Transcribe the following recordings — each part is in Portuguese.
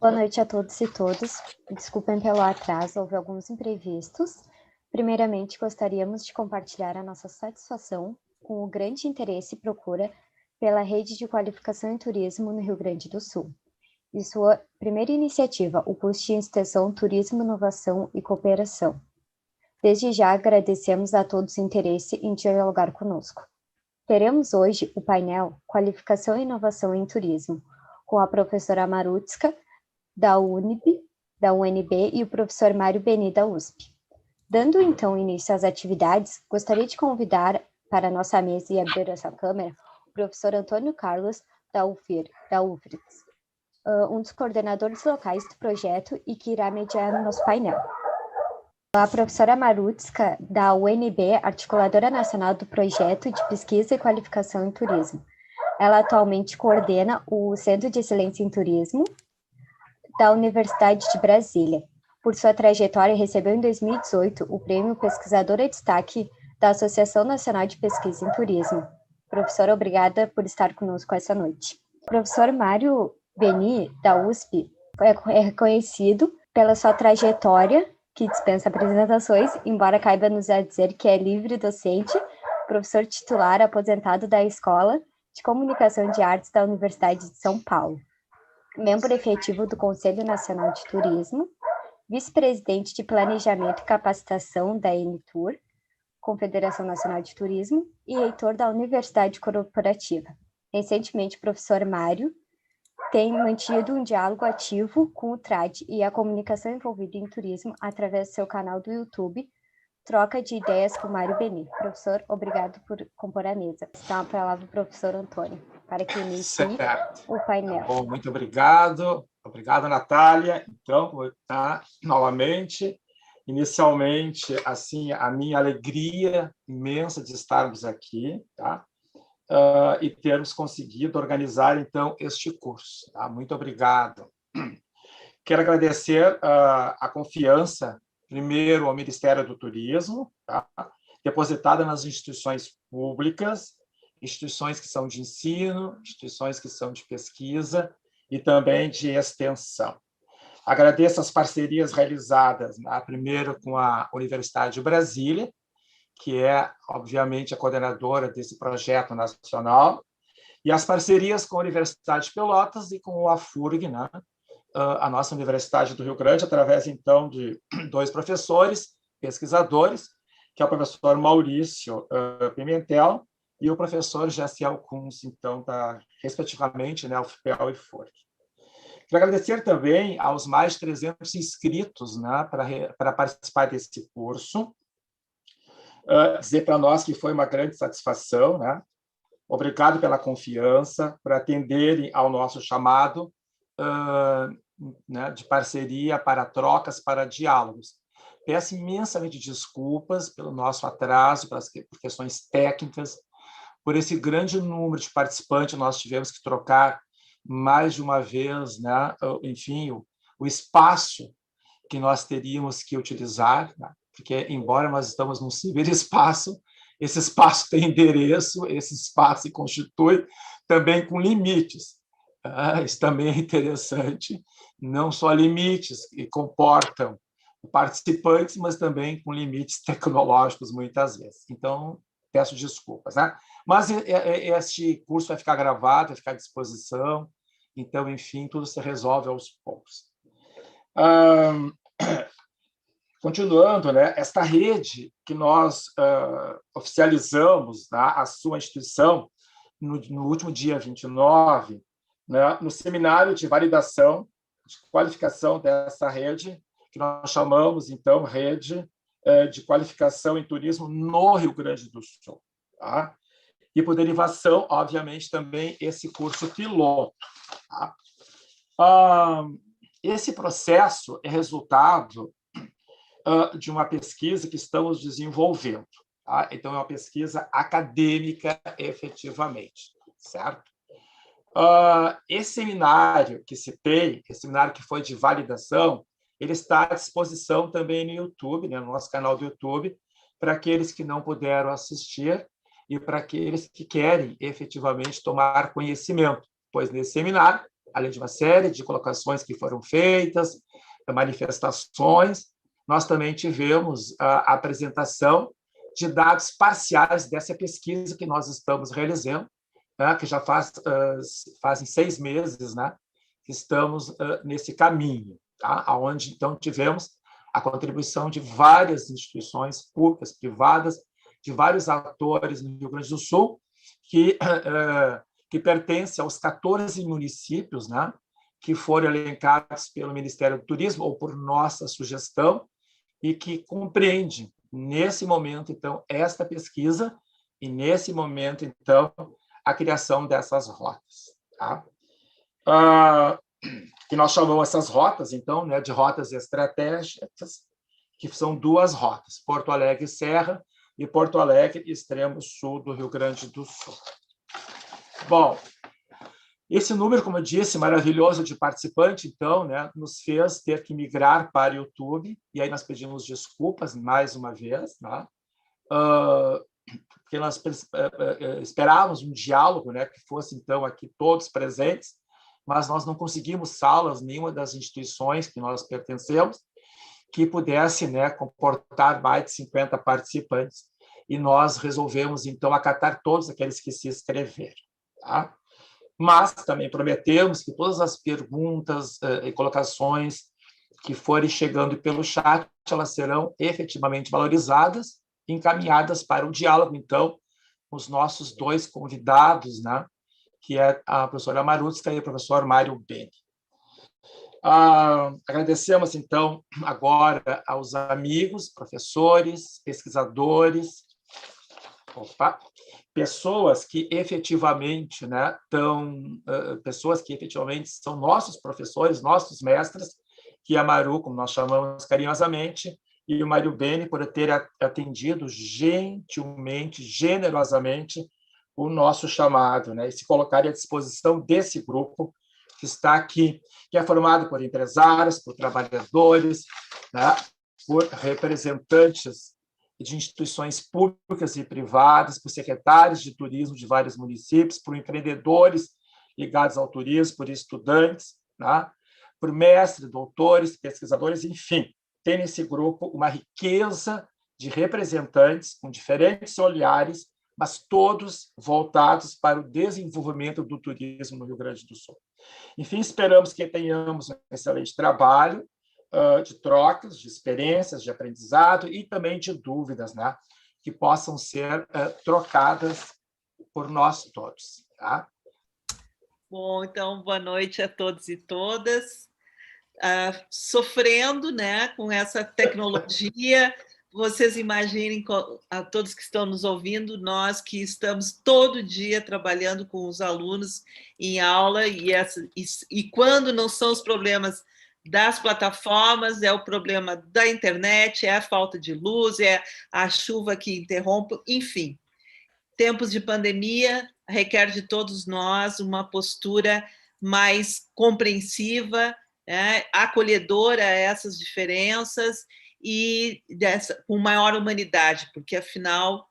Boa noite a todos e todas. Desculpem pelo atraso, houve alguns imprevistos. Primeiramente, gostaríamos de compartilhar a nossa satisfação com o grande interesse e procura pela Rede de Qualificação em Turismo no Rio Grande do Sul. E sua primeira iniciativa, o curso de Extensão Turismo, Inovação e Cooperação. Desde já agradecemos a todos o interesse em dialogar conosco. Teremos hoje o painel Qualificação e Inovação em Turismo, com a professora Marutska, da UNB, e o professor Mário Beni, da USP. Dando, então, início às atividades, gostaria de convidar para a nossa mesa e abrir essa câmera o professor Antônio Carlos, da UFRGS, um dos coordenadores locais do projeto e que irá mediar o nosso painel. A professora Marutska, da UNB, articuladora nacional do projeto de pesquisa e qualificação em turismo. Ela atualmente coordena o Centro de Excelência em Turismo da Universidade de Brasília. Por sua trajetória, recebeu em 2018 o Prêmio Pesquisadora Destaque da Associação Nacional de Pesquisa em Turismo. Professora, obrigada por estar conosco essa noite. O professor Mário Beni, da USP, é reconhecido pela sua trajetória, que dispensa apresentações, embora caiba nos a dizer que é livre docente, professor titular aposentado da Escola de Comunicação de Artes da Universidade de São Paulo. Membro efetivo do Conselho Nacional de Turismo, vice-presidente de Planejamento e Capacitação da NTUR, Confederação Nacional de Turismo, e reitor da Universidade Corporativa. Recentemente, o professor Mário tem mantido um diálogo ativo com o TRAD e a comunicação envolvida em turismo através do seu canal do YouTube, Troca de Ideias com Mário Beni. Professor, obrigado por compor a mesa. Está a palavra o professor Antônio, para que inicie o painel. Tá bom, muito obrigado. Obrigado, Natália. Então, novamente, inicialmente, assim, a minha alegria imensa de estarmos aqui, tá? E termos conseguido organizar, então, este curso. Tá? Muito obrigado. Quero agradecer a confiança, primeiro, ao Ministério do Turismo, tá? Depositada nas instituições públicas, instituições que são de ensino, instituições que são de pesquisa e também de extensão. Agradeço as parcerias realizadas, primeiro com a Universidade de Brasília, que é, obviamente, a coordenadora desse projeto nacional, e as parcerias com a Universidade de Pelotas e com o AFURG, né? A nossa Universidade do Rio Grande, através, então, de dois professores, pesquisadores, que é o professor Maurício Pimentel e o professor Jaciel Kunz, então, respectivamente, né, UFPEL e FURG. Quero agradecer também aos mais de 300 inscritos, né, para participar desse curso, dizer para nós que foi uma grande satisfação, né? Obrigado pela confiança, por atenderem ao nosso chamado né, de parceria para trocas, para diálogos. Peço imensamente desculpas pelo nosso atraso, por questões técnicas, por esse grande número de participantes, nós tivemos que trocar mais de uma vez, né, enfim, o espaço que nós teríamos que utilizar, né? Porque, embora nós estamos num ciberespaço, esse espaço tem endereço, esse espaço se constitui também com limites. Isso também é interessante, não só limites que comportam participantes, mas também com limites tecnológicos, muitas vezes. Então, peço desculpas, né? Mas este curso vai ficar gravado, vai ficar à disposição, então, enfim, tudo se resolve aos poucos. Continuando, né, esta rede que nós oficializamos, né, a sua instituição no último dia 29, né, no seminário de validação, de qualificação dessa rede, que nós chamamos, então, Rede de Qualificação em Turismo no Rio Grande do Sul. Tá? E, por derivação, obviamente, também esse curso piloto. Tá? Esse processo é resultado de uma pesquisa que estamos desenvolvendo. Tá? Então, é uma pesquisa acadêmica, efetivamente, certo? Esse seminário que citei, esse seminário que foi de validação, ele está à disposição também no YouTube, né, no nosso canal do YouTube, para aqueles que não puderam assistir e para aqueles que querem, efetivamente, tomar conhecimento, pois nesse seminário além de uma série de colocações que foram feitas, manifestações, nós também tivemos a apresentação de dados parciais dessa pesquisa que nós estamos realizando, né, que já fazem 6 meses, né, que estamos nesse caminho, tá? Onde, então, tivemos a contribuição de várias instituições públicas, privadas, de vários atores no Rio Grande do Sul, que pertencem aos 14 municípios, né, que foram elencados pelo Ministério do Turismo ou por nossa sugestão, e que compreende, nesse momento, então, esta pesquisa e, nesse momento, então, a criação dessas rotas. Tá? Que nós chamamos essas rotas, então, né, de rotas estratégicas, que são 2 rotas, Porto Alegre Serra e Porto Alegre extremo sul do Rio Grande do Sul. Bom, esse número, como eu disse, maravilhoso de participante, então, né, nos fez ter que migrar para o YouTube, e aí nós pedimos desculpas mais uma vez, né, porque nós esperávamos um diálogo, né, que fosse, então, aqui todos presentes, mas nós não conseguimos salas, nenhuma das instituições que nós pertencemos, que pudesse, né, comportar mais de 50 participantes, e nós resolvemos, então, acatar todos aqueles que se inscreveram. Tá? Mas também prometemos que todas as perguntas e colocações que forem chegando pelo chat, elas serão efetivamente valorizadas e encaminhadas para o diálogo, então, com os nossos 2 convidados, né, que é a professora Marutska e o professor Mário Beni. Agradecemos, então, agora aos amigos, professores, pesquisadores, pessoas que efetivamente, né, pessoas que efetivamente são nossos professores, nossos mestres, que é a Maru, como nós chamamos carinhosamente, e o Mário Beni, por ter atendido gentilmente, generosamente, o nosso chamado, né, e se colocar à disposição desse grupo que está aqui, que é formado por empresários, por trabalhadores, né, por representantes de instituições públicas e privadas, por secretários de turismo de vários municípios, por empreendedores ligados ao turismo, por estudantes, né, por mestres, doutores, pesquisadores, enfim, tem nesse grupo uma riqueza de representantes com diferentes olhares, mas todos voltados para o desenvolvimento do turismo no Rio Grande do Sul. Enfim, esperamos que tenhamos um excelente trabalho de trocas, de experiências, de aprendizado e também de dúvidas, né, que possam ser trocadas por nós todos. Tá? Bom, então, boa noite a todos e todas. Sofrendo, né, com essa tecnologia, vocês imaginem, a todos que estão nos ouvindo, nós que estamos todo dia trabalhando com os alunos em aula, e quando não são os problemas das plataformas, é o problema da internet, é a falta de luz, é a chuva que interrompe, enfim. Tempos de pandemia requer de todos nós uma postura mais compreensiva, acolhedora a essas diferenças e com maior humanidade, porque, afinal,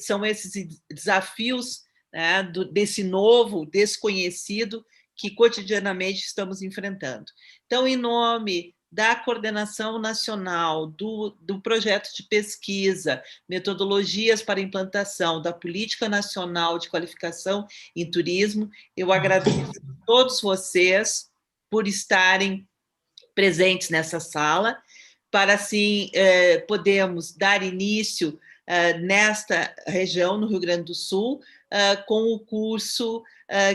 são esses desafios, né, desse novo, desconhecido, que cotidianamente estamos enfrentando. Então, em nome da Coordenação Nacional do Projeto de Pesquisa, Metodologias para Implantação da Política Nacional de Qualificação em Turismo, eu agradeço a todos vocês por estarem presentes nessa sala, para, assim, podermos dar início nesta região, no Rio Grande do Sul, com o curso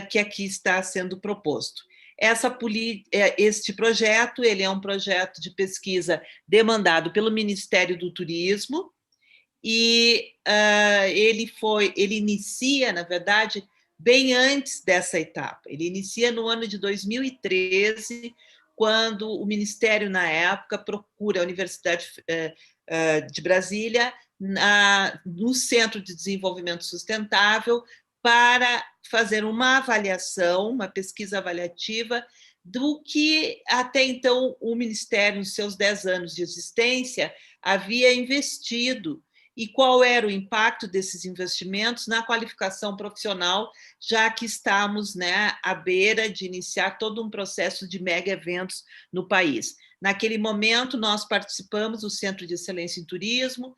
que aqui está sendo proposto. Este projeto, ele é um projeto de pesquisa demandado pelo Ministério do Turismo, e ele inicia, na verdade, bem antes dessa etapa. Ele inicia no ano de 2013, quando o Ministério, na época, procura a Universidade de Brasília, no Centro de Desenvolvimento Sustentável, para fazer uma avaliação, uma pesquisa avaliativa, do que até então o Ministério, nos seus 10 anos de existência, havia investido e qual era o impacto desses investimentos na qualificação profissional, já que estamos, né, à beira de iniciar todo um processo de mega eventos no país. Naquele momento, nós participamos do Centro de Excelência em Turismo,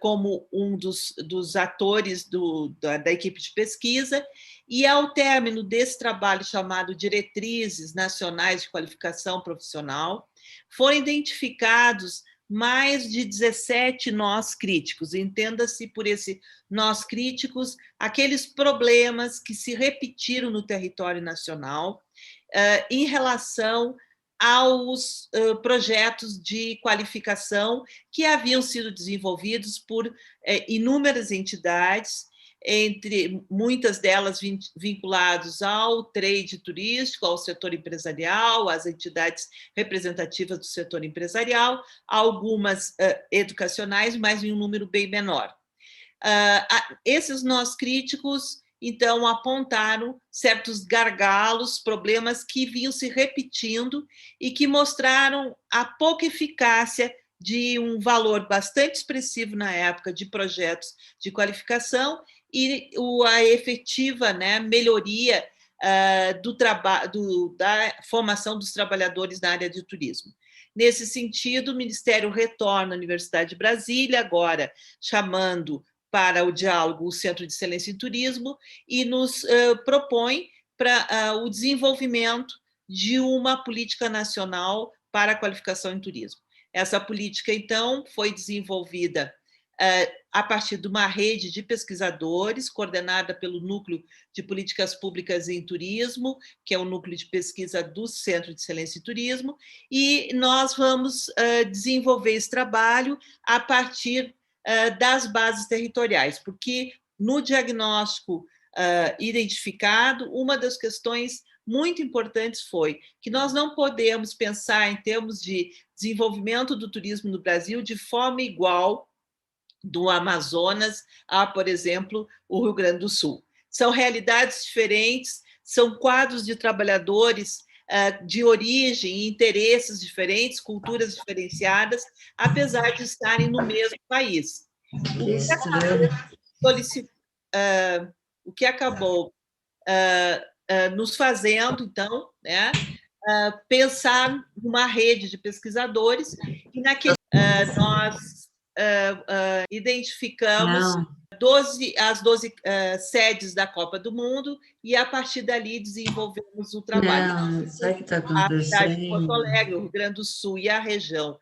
como um dos atores da equipe de pesquisa, e ao término desse trabalho chamado Diretrizes Nacionais de Qualificação Profissional, foram identificados mais de 17 nós críticos. Entenda-se por esse nós críticos aqueles problemas que se repetiram no território nacional em relação aos projetos de qualificação que haviam sido desenvolvidos por inúmeras entidades, entre muitas delas vinculadas ao trade turístico, ao setor empresarial, às entidades representativas do setor empresarial, algumas educacionais, mas em um número bem menor. Esses nós críticos, então, apontaram certos gargalos, problemas que vinham se repetindo e que mostraram a pouca eficácia de um valor bastante expressivo na época de projetos de qualificação e a efetiva, né, melhoria da formação dos trabalhadores na área de turismo. Nesse sentido, o Ministério retorna à Universidade de Brasília, agora chamando para o diálogo o Centro de Excelência em Turismo e nos propõe para o desenvolvimento de uma política nacional para a qualificação em turismo. Essa política, então, foi desenvolvida a partir de uma rede de pesquisadores, coordenada pelo Núcleo de Políticas Públicas em Turismo, que é o núcleo de pesquisa do Centro de Excelência em Turismo, e nós vamos desenvolver esse trabalho a partir das bases territoriais, porque no diagnóstico identificado, uma das questões muito importantes foi que nós não podemos pensar em termos de desenvolvimento do turismo no Brasil de forma igual do Amazonas a, por exemplo, o Rio Grande do Sul. São realidades diferentes, são quadros de trabalhadores de origem e interesses diferentes, culturas diferenciadas, apesar de estarem no mesmo país. O que acabou nos fazendo, então, né, pensar numa rede de pesquisadores, e naquele nós identificamos as 12 sedes da Copa do Mundo e, a partir dali, desenvolvemos o trabalho. Sabe o que está A cidade de Porto acontecendo? Alegre, o Rio Grande do Sul e a região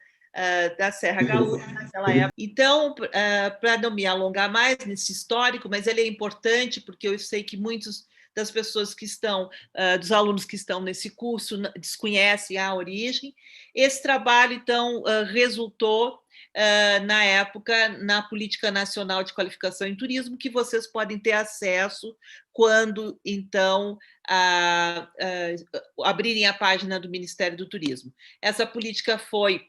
da Serra Gaúcha naquela época. Então, para não me alongar mais nesse histórico, mas ele é importante porque eu sei que muitos das pessoas que estão, dos alunos que estão nesse curso, desconhecem a origem. Esse trabalho, então, resultou, na época, na Política Nacional de Qualificação em Turismo, que vocês podem ter acesso quando, então, abrirem a página do Ministério do Turismo. Essa política foi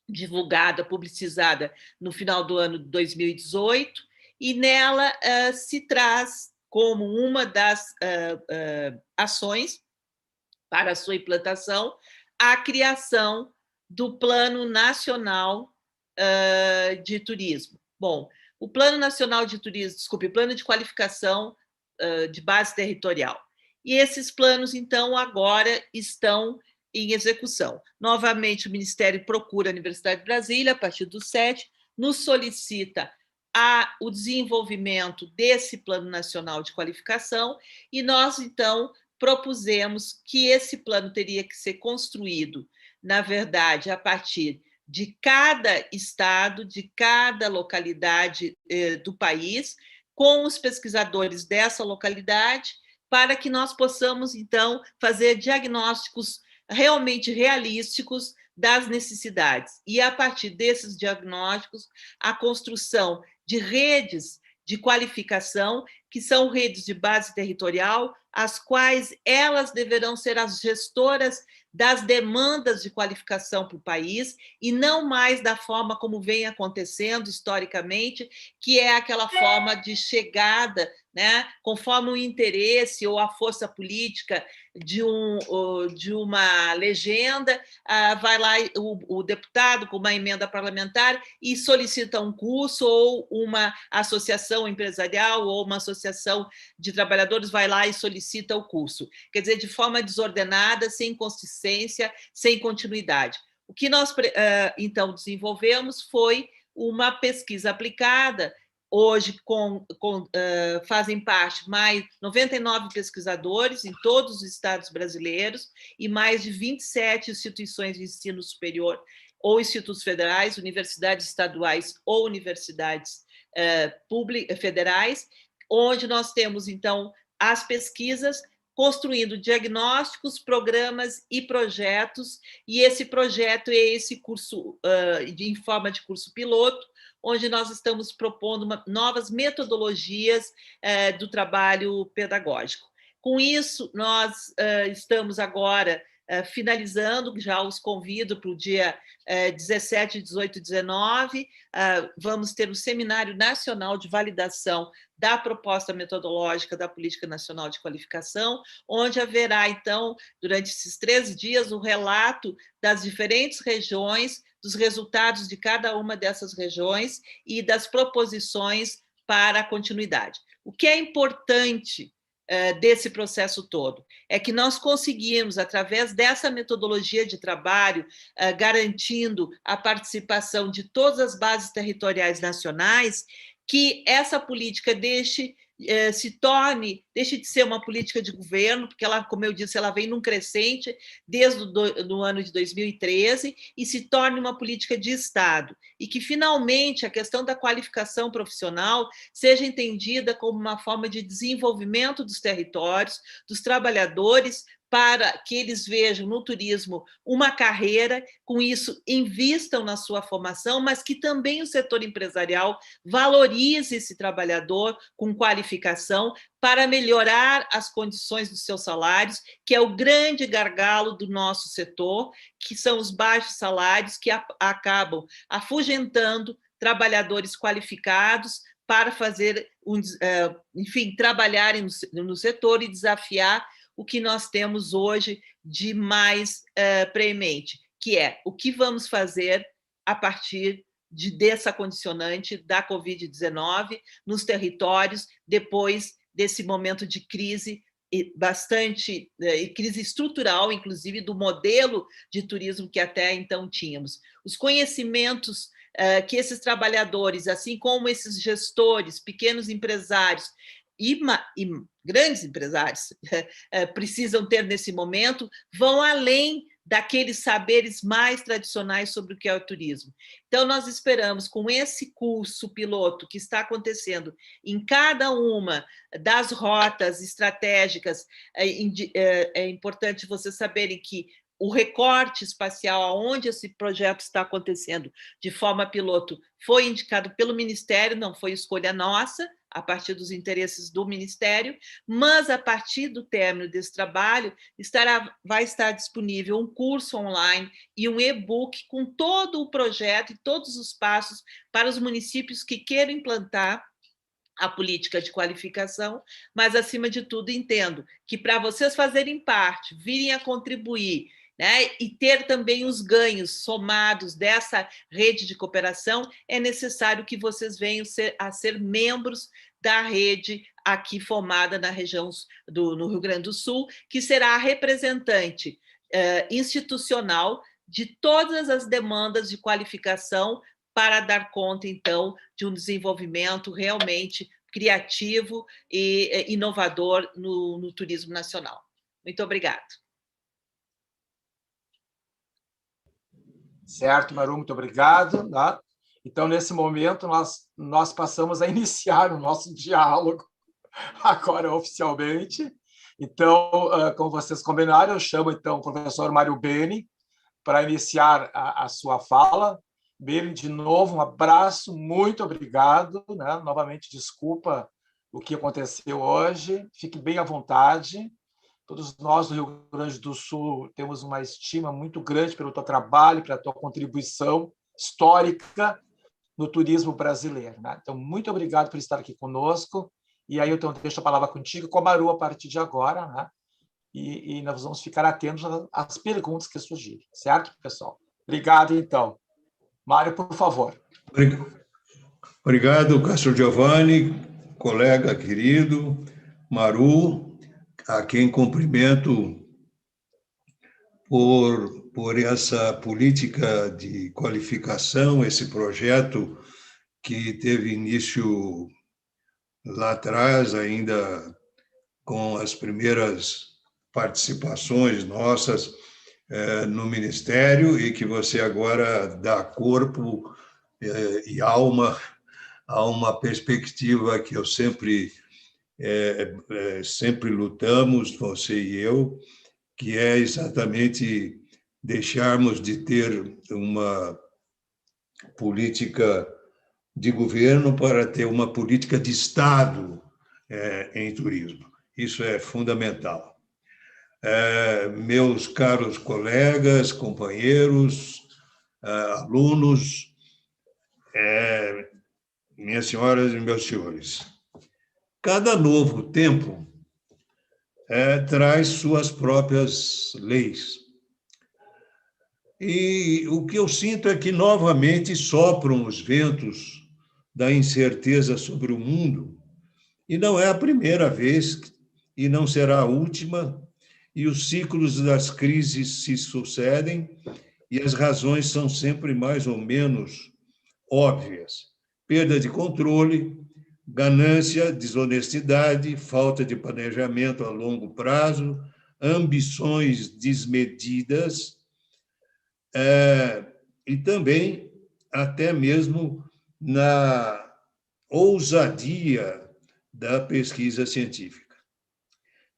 divulgada, publicizada no final do ano de 2018, e nela se traz como uma das ações para a sua implantação a criação do Plano Nacional de Turismo. Bom, o Plano Nacional de Turismo, desculpe, Plano de Qualificação de Base Territorial. E esses planos, então, agora estão em execução. Novamente, o Ministério procura a Universidade de Brasília, a partir do SET, nos solicita o desenvolvimento desse Plano Nacional de Qualificação, e nós, então, propusemos que esse plano teria que ser construído, na verdade, a partir de cada estado, de cada localidade do país, com os pesquisadores dessa localidade, para que nós possamos, então, fazer diagnósticos realmente realísticos das necessidades. E, a partir desses diagnósticos, a construção de redes de qualificação, que são redes de base territorial, as quais elas deverão ser as gestoras das demandas de qualificação para o país, e não mais da forma como vem acontecendo historicamente, que é aquela forma de chegada né, conforme o interesse ou a força política de uma legenda, vai lá o deputado com uma emenda parlamentar e solicita um curso, ou uma associação empresarial ou uma associação de trabalhadores vai lá e solicita o curso. Quer dizer, de forma desordenada, sem consistência, sem continuidade. O que nós, então, desenvolvemos foi uma pesquisa aplicada. Hoje fazem parte mais 99 pesquisadores em todos os estados brasileiros e mais de 27 instituições de ensino superior ou institutos federais, universidades estaduais ou universidades federais, onde nós temos, então, as pesquisas construindo diagnósticos, programas e projetos, e esse projeto é esse curso em forma de curso piloto, onde nós estamos propondo novas metodologias do trabalho pedagógico. Com isso, nós estamos agora finalizando, já os convido para o dia 17, 18 e 19, vamos ter o Seminário Nacional de Validação da Proposta Metodológica da Política Nacional de Qualificação, onde haverá, então, durante esses 3 dias, o relato das diferentes regiões, dos resultados de cada uma dessas regiões e das proposições para a continuidade. O que é importante desse processo todo é que nós conseguimos, através dessa metodologia de trabalho, garantindo a participação de todas as bases territoriais nacionais, que essa política deixe de ser uma política de governo, porque ela, como eu disse, ela vem num crescente desde o ano de 2013 e se torne uma política de Estado, e que finalmente a questão da qualificação profissional seja entendida como uma forma de desenvolvimento dos territórios, dos trabalhadores, para que eles vejam no turismo uma carreira, com isso invistam na sua formação, mas que também o setor empresarial valorize esse trabalhador com qualificação para melhorar as condições dos seus salários, que é o grande gargalo do nosso setor, que são os baixos salários que acabam afugentando trabalhadores qualificados para fazer, enfim, trabalharem no setor e desafiar o que nós temos hoje de mais preemente, que é o que vamos fazer a partir dessa condicionante da Covid-19 nos territórios, depois desse momento de crise crise estrutural, inclusive, do modelo de turismo que até então tínhamos. Os conhecimentos que esses trabalhadores, assim como esses gestores, pequenos empresários, e grandes empresários precisam ter nesse momento, vão além daqueles saberes mais tradicionais sobre o que é o turismo. Então, nós esperamos, com esse curso piloto que está acontecendo em cada uma das rotas estratégicas, é importante vocês saberem que o recorte espacial, onde esse projeto está acontecendo de forma piloto, foi indicado pelo Ministério, não foi escolha nossa, a partir dos interesses do Ministério, mas a partir do término desse trabalho vai estar disponível um curso online e um e-book com todo o projeto e todos os passos para os municípios que queiram implantar a política de qualificação, mas, acima de tudo, entendo que para vocês fazerem parte, virem a contribuir, né, e ter também os ganhos somados dessa rede de cooperação, é necessário que vocês venham a ser membros da rede aqui formada na região no Rio Grande do Sul, que será a representante institucional de todas as demandas de qualificação para dar conta, então, de um desenvolvimento realmente criativo e inovador no turismo nacional. Muito obrigada. Certo, Maru, muito obrigado. Tá? Então, nesse momento, nós passamos a iniciar o nosso diálogo, agora oficialmente. Então, como vocês combinaram, eu chamo, então, o professor Mário Beni para iniciar a sua fala. Beni, de novo, um abraço, muito obrigado. Né? Novamente, desculpa o que aconteceu hoje. Fique bem à vontade. Todos nós do Rio Grande do Sul temos uma estima muito grande pelo teu trabalho, pela tua contribuição histórica no turismo brasileiro. Né? Então, muito obrigado por estar aqui conosco E aí, então, deixo a palavra contigo, com a Maru, a partir de agora, né? E nós vamos ficar atentos às perguntas que surgirem, certo, pessoal? Obrigado, então. Mário, por favor. Obrigado, Castro Giovanni, colega querido, Maru, a quem cumprimento por essa política de qualificação, esse projeto que teve início lá atrás, ainda com as primeiras participações nossas no Ministério, e que você agora dá corpo e alma a uma perspectiva que eu sempre lutamos, você e eu, que é exatamente deixarmos de ter uma política de governo para ter uma política de Estado em turismo. Isso é fundamental. Meus caros colegas, companheiros, alunos, minhas senhoras e meus senhores, cada novo tempo traz suas próprias leis. E o que eu sinto é que, novamente, sopram os ventos da incerteza sobre o mundo, e não é a primeira vez, e não será a última, e os ciclos das crises se sucedem, e as razões são sempre mais ou menos óbvias. Perda de controle, ganância, desonestidade, falta de planejamento a longo prazo, ambições desmedidas, e também até mesmo na ousadia da pesquisa científica.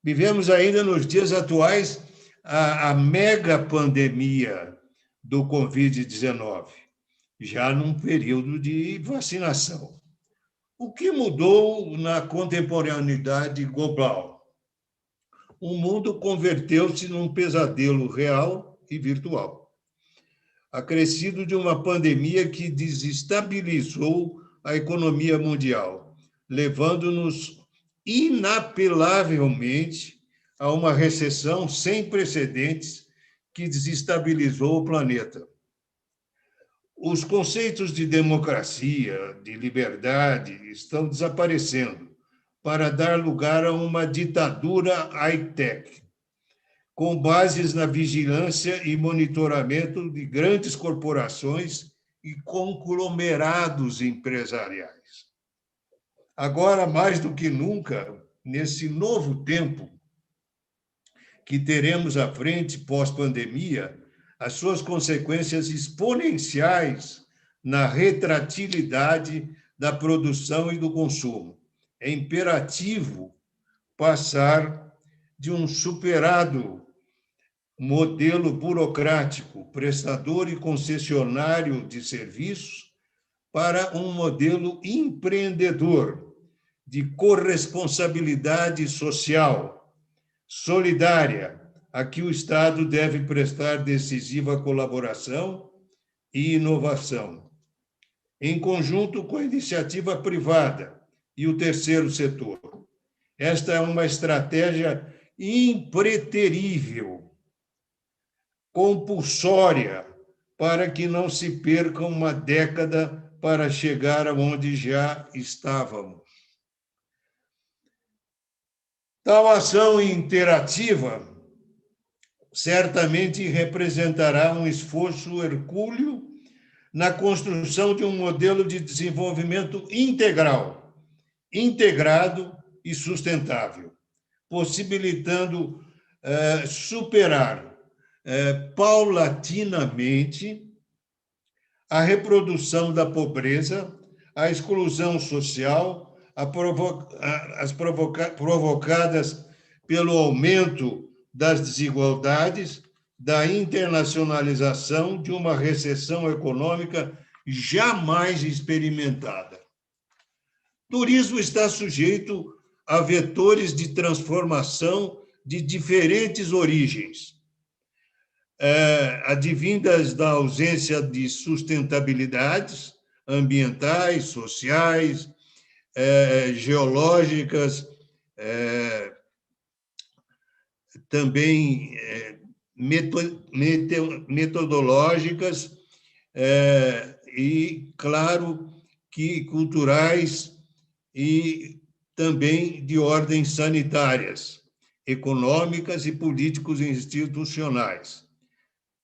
Vivemos ainda nos dias atuais a mega pandemia do Covid-19, já num período de vacinação. O que mudou na contemporaneidade global? O mundo converteu-se num pesadelo real e virtual, acrescido de uma pandemia que desestabilizou a economia mundial, levando-nos inapelavelmente a uma recessão sem precedentes que desestabilizou o planeta. Os conceitos de democracia, de liberdade, estão desaparecendo para dar lugar a uma ditadura high-tech, com bases na vigilância e monitoramento de grandes corporações e conglomerados empresariais. Agora, mais do que nunca, nesse novo tempo que teremos à frente pós-pandemia, as suas consequências exponenciais na retratilidade da produção e do consumo. É imperativo passar de um superado modelo burocrático, prestador e concessionário de serviços, para um modelo empreendedor, de corresponsabilidade social, solidária, a que o Estado deve prestar decisiva colaboração e inovação, em conjunto com a iniciativa privada e o terceiro setor. Esta é uma estratégia impreterível, compulsória, para que não se perca uma década para chegar aonde já estávamos. Tal ação interativa certamente representará um esforço hercúleo na construção de um modelo de desenvolvimento integral, integrado e sustentável, possibilitando superar paulatinamente a reprodução da pobreza, a exclusão social, as provocadas pelo aumento das desigualdades, da internacionalização, de uma recessão econômica jamais experimentada. Turismo está sujeito a vetores de transformação de diferentes origens, advindas da ausência de sustentabilidades ambientais, sociais, geológicas, também metodológicas e, claro, que culturais e também de ordem sanitárias, econômicas e políticos e institucionais.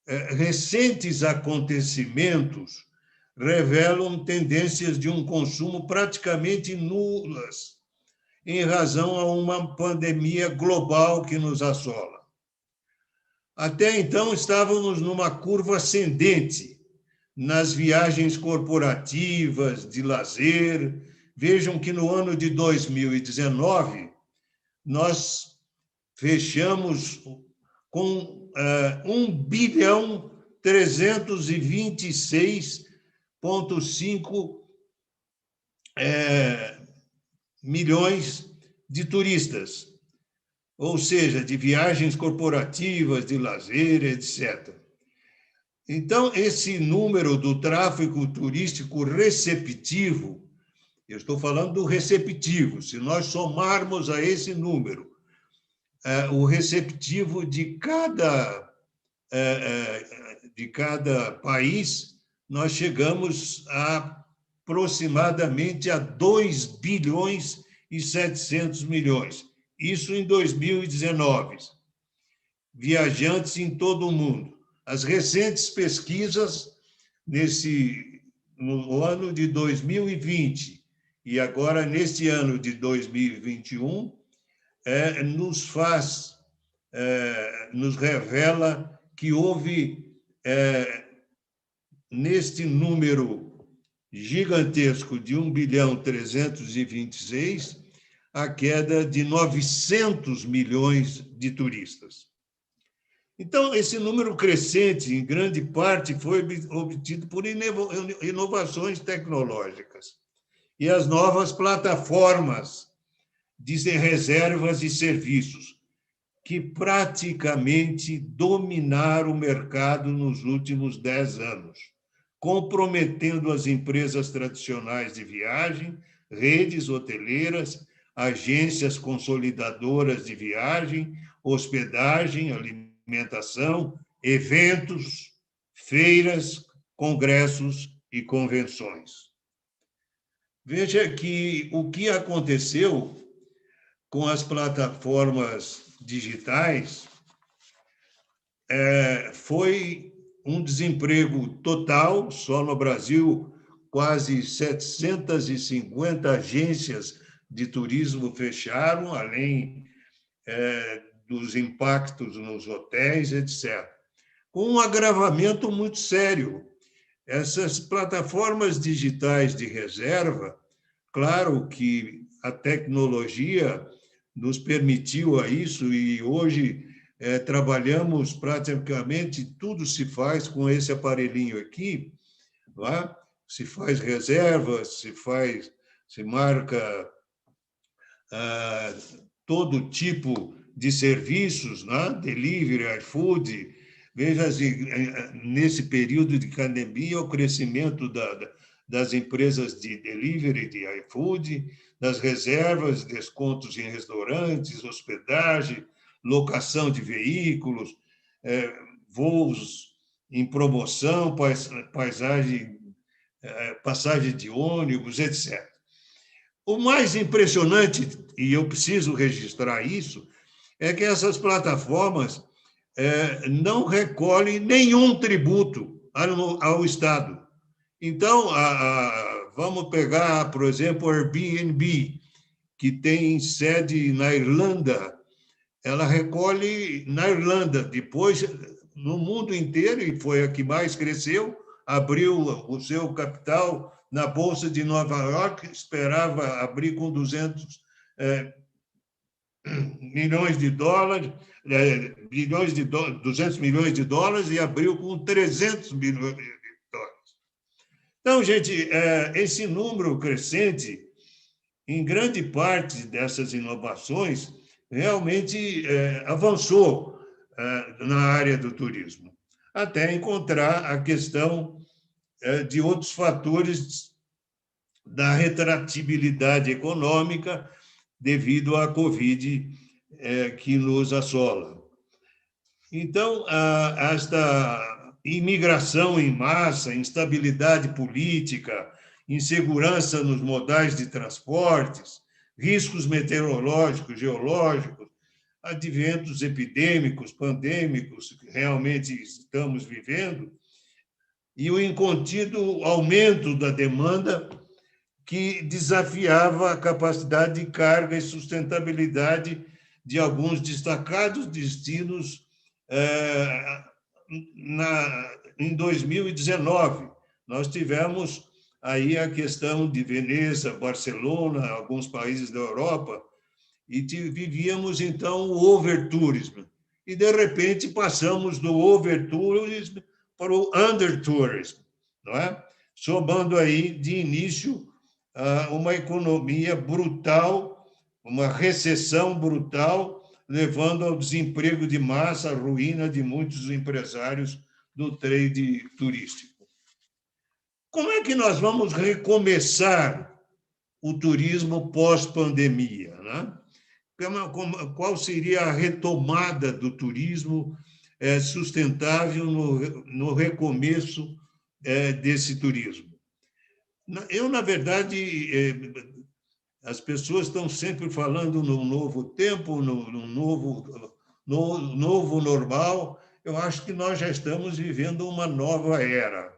Recentes acontecimentos revelam tendências de um consumo praticamente nulas, em razão a uma pandemia global que nos assola. Até então, estávamos numa curva ascendente nas viagens corporativas, de lazer. Vejam que no ano de 2019, nós fechamos com 1.326,5 milhões de turistas, ou seja, de viagens corporativas, de lazer, etc. Então, esse número do tráfego turístico receptivo, eu estou falando do receptivo, se nós somarmos a esse número o receptivo de cada país, nós chegamos a aproximadamente a 2 bilhões e 700 milhões. Isso em 2019. Viajantes em todo o mundo. As recentes pesquisas no ano de 2020 e agora neste ano de 2021 nos revela que houve neste número gigantesco de 1.326 a queda de 900 milhões de turistas. Então, esse número crescente, em grande parte, foi obtido por inovações tecnológicas e as novas plataformas de reservas e serviços, que praticamente dominaram o mercado nos últimos 10 anos, comprometendo as empresas tradicionais de viagem, redes hoteleiras, agências consolidadoras de viagem, hospedagem, alimentação, eventos, feiras, congressos e convenções. Veja que o que aconteceu com as plataformas digitais foi um desemprego total. Só no Brasil, quase 750 agências de turismo fecharam, além dos impactos nos hotéis, etc. Com um agravamento muito sério. Essas plataformas digitais de reserva, claro que a tecnologia nos permitiu a isso, e hoje trabalhamos praticamente, tudo se faz com esse aparelhinho aqui, lá, se faz reservas, se marca todo tipo de serviços, né? Delivery, iFood. Veja, nesse período de pandemia, o crescimento das empresas de delivery, de iFood, das reservas, descontos em restaurantes, hospedagem, locação de veículos, voos em promoção, passagem de ônibus, etc. O mais impressionante, e eu preciso registrar isso, é que essas plataformas não recolhem nenhum tributo ao Estado. Então, vamos pegar, por exemplo, o Airbnb, que tem sede na Irlanda. Ela recolhe na Irlanda, depois no mundo inteiro, e foi a que mais cresceu, abriu o seu capital na Bolsa de Nova York, esperava abrir com 200 milhões de dólares, 200 milhões de dólares, e abriu com 300 milhões de dólares. Então, gente, esse número crescente, em grande parte dessas inovações, realmente avançou na área do turismo, até encontrar a questão de outros fatores da retratibilidade econômica devido à Covid que nos assola. Então, esta imigração em massa, instabilidade política, insegurança nos modais de transportes, riscos meteorológicos, geológicos, adventos epidêmicos, pandêmicos que realmente estamos vivendo, e o incontido aumento da demanda que desafiava a capacidade de carga e sustentabilidade de alguns destacados destinos em 2019. Nós tivemos aí a questão de Veneza, Barcelona, alguns países da Europa, e vivíamos, então, o overtourism. E, de repente, passamos do overtourism para o undertourism, não é? Somando aí, de início, uma economia brutal, uma recessão brutal, levando ao desemprego de massa, à ruína de muitos empresários do trade turístico. Como é que nós vamos recomeçar o turismo pós-pandemia, né? Qual seria a retomada do turismo sustentável no recomeço desse turismo? Eu, na verdade, as pessoas estão sempre falando num novo tempo, num novo normal. Eu acho que nós já estamos vivendo uma nova era.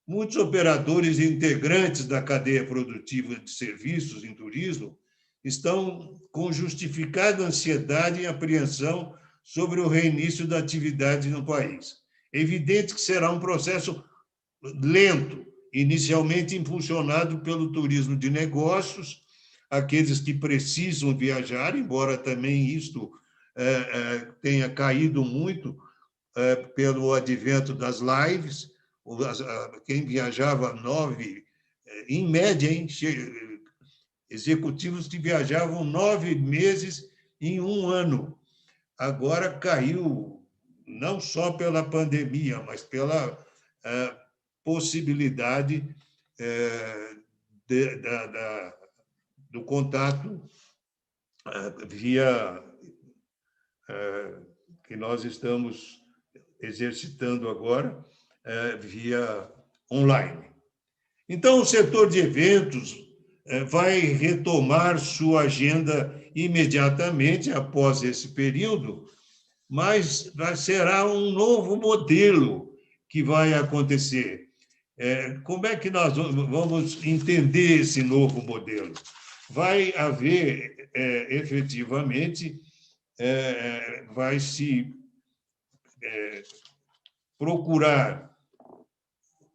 Muitos operadores e integrantes da cadeia produtiva de serviços em turismo estão com justificada ansiedade e apreensão sobre o reinício da atividade no país. É evidente que será um processo lento, inicialmente impulsionado pelo turismo de negócios, aqueles que precisam viajar, embora também isto tenha caído muito pelo advento das lives. Quem viajava 9, em média, executivos que viajavam 9 meses em um ano. Agora caiu, não só pela pandemia, mas pela possibilidade do contato via que nós estamos exercitando agora, via online. Então, o setor de eventos vai retomar sua agenda imediatamente após esse período, mas será um novo modelo que vai acontecer. Como é que nós vamos entender esse novo modelo? Vai haver, efetivamente, vai se procurar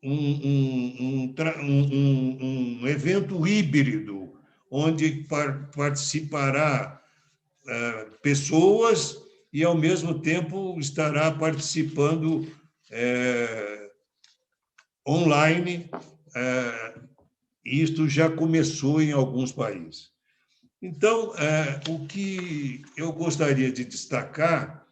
um evento híbrido, onde participará pessoas e, ao mesmo tempo, estará participando online. Isto já começou em alguns países. Então, o que eu gostaria de destacar,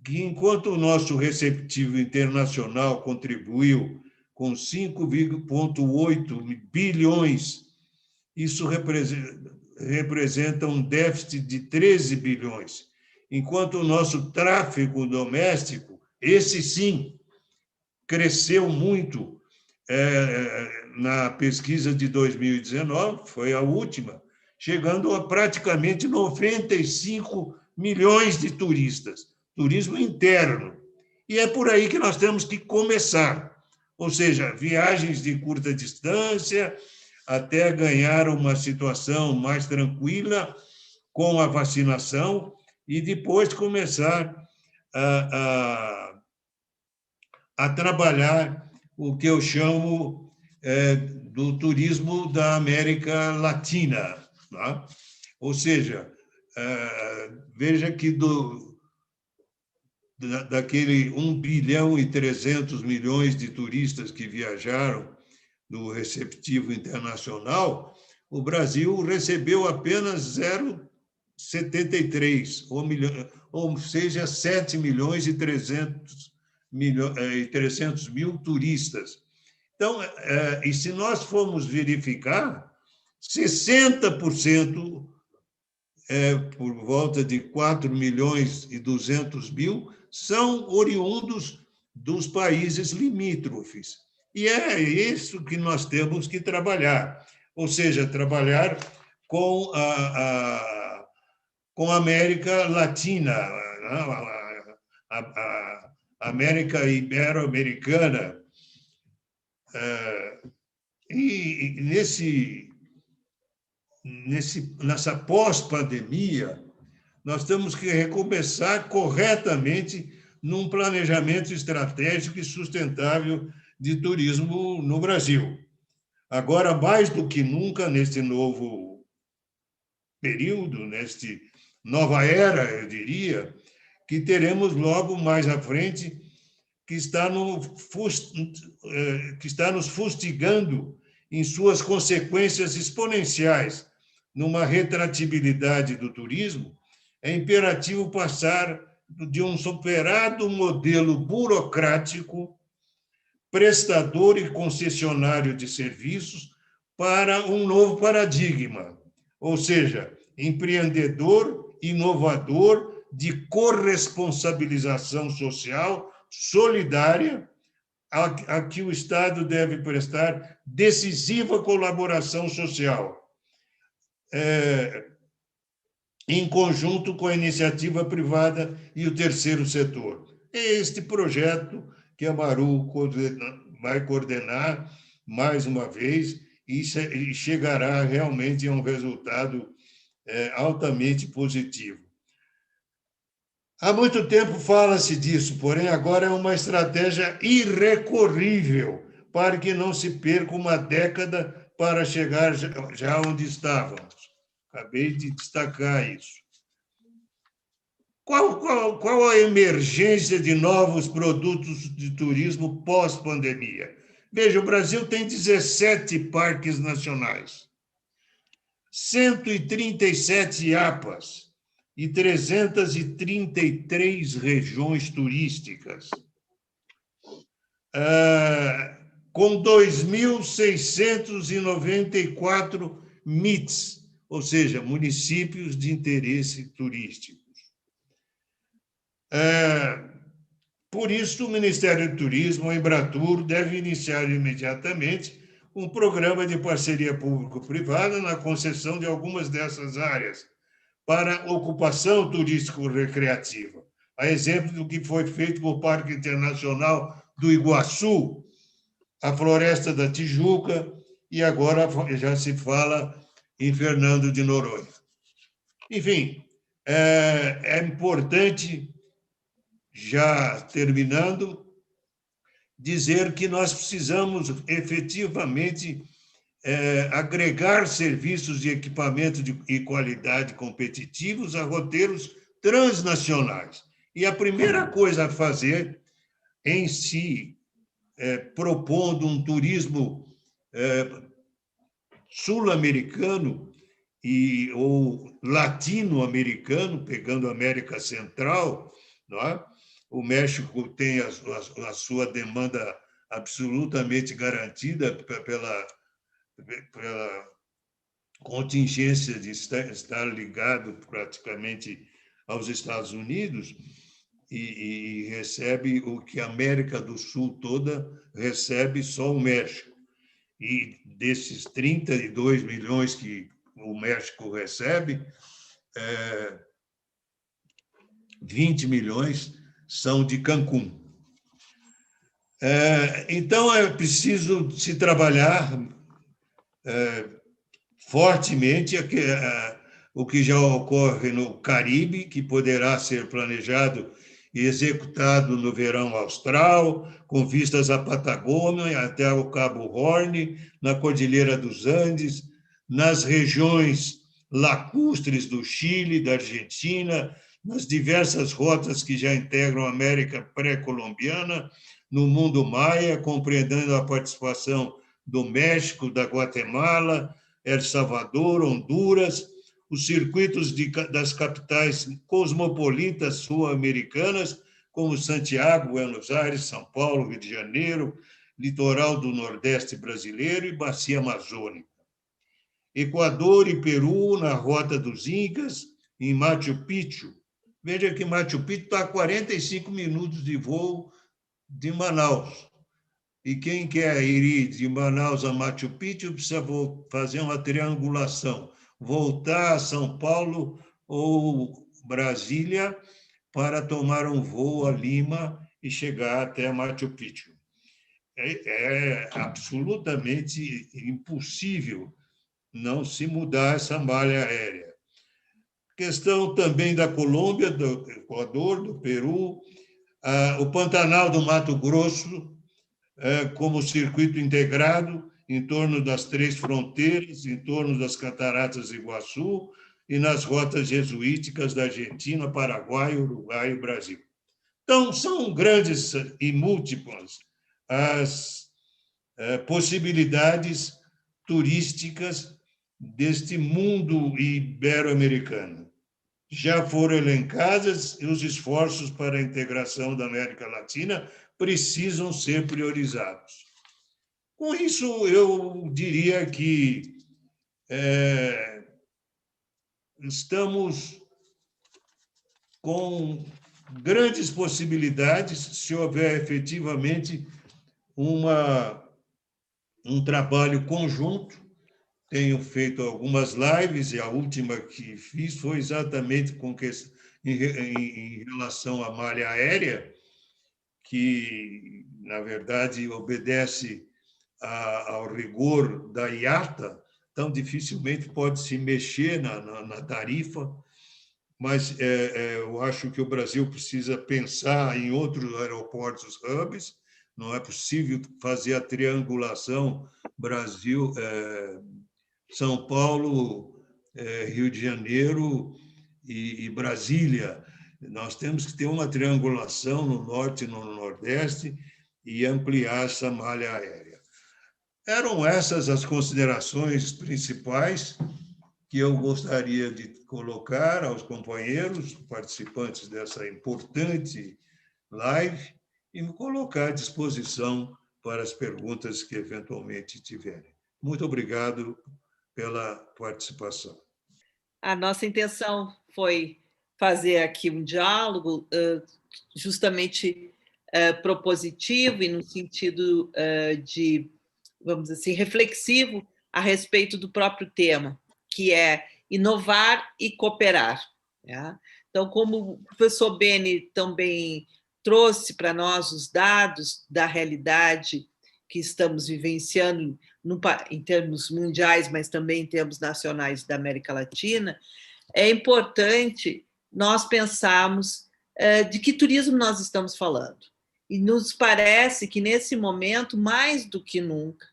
que enquanto o nosso receptivo internacional contribuiu com 5,8 bilhões, isso representa um déficit de 13 bilhões, enquanto o nosso tráfego doméstico, esse sim, cresceu muito na pesquisa de 2019, foi a última, chegando a praticamente 95 milhões de turistas, turismo interno. E é por aí que nós temos que começar, ou seja, viagens de curta distância, até ganhar uma situação mais tranquila com a vacinação e depois começar a trabalhar o que eu chamo do turismo da América Latina. Tá? Ou seja, veja que daquele 1 bilhão e 300 milhões de turistas que viajaram do receptivo internacional, o Brasil recebeu apenas 0,73, ou seja, 7 milhões e 300 mil turistas. Então, e se nós formos verificar, 60%, por volta de 4.200.000, são oriundos dos países limítrofes. E é isso que nós temos que trabalhar, ou seja, trabalhar com a América Latina, a América Ibero-Americana. E nessa pós-pandemia, nós temos que recomeçar corretamente num planejamento estratégico e sustentável de turismo no Brasil. Agora, mais do que nunca, neste novo período, nesta nova era, eu diria, que teremos logo mais à frente, que está nos fustigando em suas consequências exponenciais, numa retratibilidade do turismo, é imperativo passar de um superado modelo burocrático, prestador e concessionário de serviços, para um novo paradigma, ou seja, empreendedor, inovador, de corresponsabilização social solidária, a que o Estado deve prestar decisiva colaboração social, em conjunto com a iniciativa privada e o terceiro setor. É este projeto que a Maru vai coordenar mais uma vez e chegará realmente a um resultado altamente positivo. Há muito tempo fala-se disso, porém agora é uma estratégia irrecorrível para que não se perca uma década para chegar já onde estávamos. Acabei de destacar isso. Qual a emergência de novos produtos de turismo pós-pandemia? Veja, o Brasil tem 17 parques nacionais, 137 APAs, e 333 regiões turísticas, com 2.694 MITs, ou seja, municípios de interesse turísticos. Por isso, o Ministério do Turismo, a Embratur, deve iniciar imediatamente um programa de parceria público-privada na concessão de algumas dessas áreas, para ocupação turístico-recreativa. A exemplo do que foi feito com o Parque Internacional do Iguaçu, a Floresta da Tijuca, e agora já se fala em Fernando de Noronha. Enfim, é importante, já terminando, dizer que nós precisamos efetivamente agregar serviços de equipamento e qualidade competitivos a roteiros transnacionais. E a primeira coisa a fazer, em si, propondo um turismo sul-americano ou latino-americano, pegando a América Central, não é? O México tem a sua demanda absolutamente garantida pela contingência de estar ligado praticamente aos Estados Unidos e recebe o que a América do Sul toda recebe só o México. E desses 32 milhões que o México recebe, 20 milhões são de Cancún. Então, é preciso se trabalhar fortemente o que já ocorre no Caribe, que poderá ser planejado e executado no verão austral, com vistas à Patagônia, até o Cabo Horn, na Cordilheira dos Andes, nas regiões lacustres do Chile, da Argentina, nas diversas rotas que já integram a América pré-colombiana, no mundo maia, compreendendo a participação do México, da Guatemala, El Salvador, Honduras, os circuitos das capitais cosmopolitas sul-americanas, como Santiago, Buenos Aires, São Paulo, Rio de Janeiro, litoral do Nordeste brasileiro e bacia amazônica. Equador e Peru, na Rota dos Incas, em Machu Picchu. Veja que Machu Picchu está a 45 minutos de voo de Manaus. E quem quer ir de Manaus a Machu Picchu precisa fazer uma triangulação, voltar a São Paulo ou Brasília para tomar um voo a Lima e chegar até Machu Picchu. É absolutamente impossível não se mudar essa malha aérea. Questão também da Colômbia, do Equador, do Peru, o Pantanal do Mato Grosso, como circuito integrado em torno das 3 fronteiras, em torno das Cataratas do Iguaçu e nas rotas jesuíticas da Argentina, Paraguai, Uruguai e Brasil. Então, são grandes e múltiplas as possibilidades turísticas deste mundo ibero-americano. Já foram elencadas e os esforços para a integração da América Latina precisam ser priorizados. Com isso, eu diria que estamos com grandes possibilidades, se houver efetivamente um trabalho conjunto. Tenho feito algumas lives e a última que fiz foi exatamente em relação à malha aérea, que, na verdade, obedece ao rigor da IATA, então dificilmente pode se mexer na tarifa, mas eu acho que o Brasil precisa pensar em outros aeroportos hubs. Não é possível fazer a triangulação Brasil, São Paulo, Rio de Janeiro e Brasília. Nós temos que ter uma triangulação no norte e no nordeste e ampliar essa malha aérea. Eram essas as considerações principais que eu gostaria de colocar aos companheiros, participantes dessa importante live, e me colocar à disposição para as perguntas que eventualmente tiverem. Muito obrigado pela participação. A nossa intenção foi fazer aqui um diálogo justamente propositivo e no sentido de, vamos dizer assim, reflexivo a respeito do próprio tema, que é inovar e cooperar. Né? Então, como o professor Beni também trouxe para nós os dados da realidade que estamos vivenciando em termos mundiais, mas também em termos nacionais da América Latina, é importante nós pensarmos de que turismo nós estamos falando. E nos parece que, nesse momento, mais do que nunca,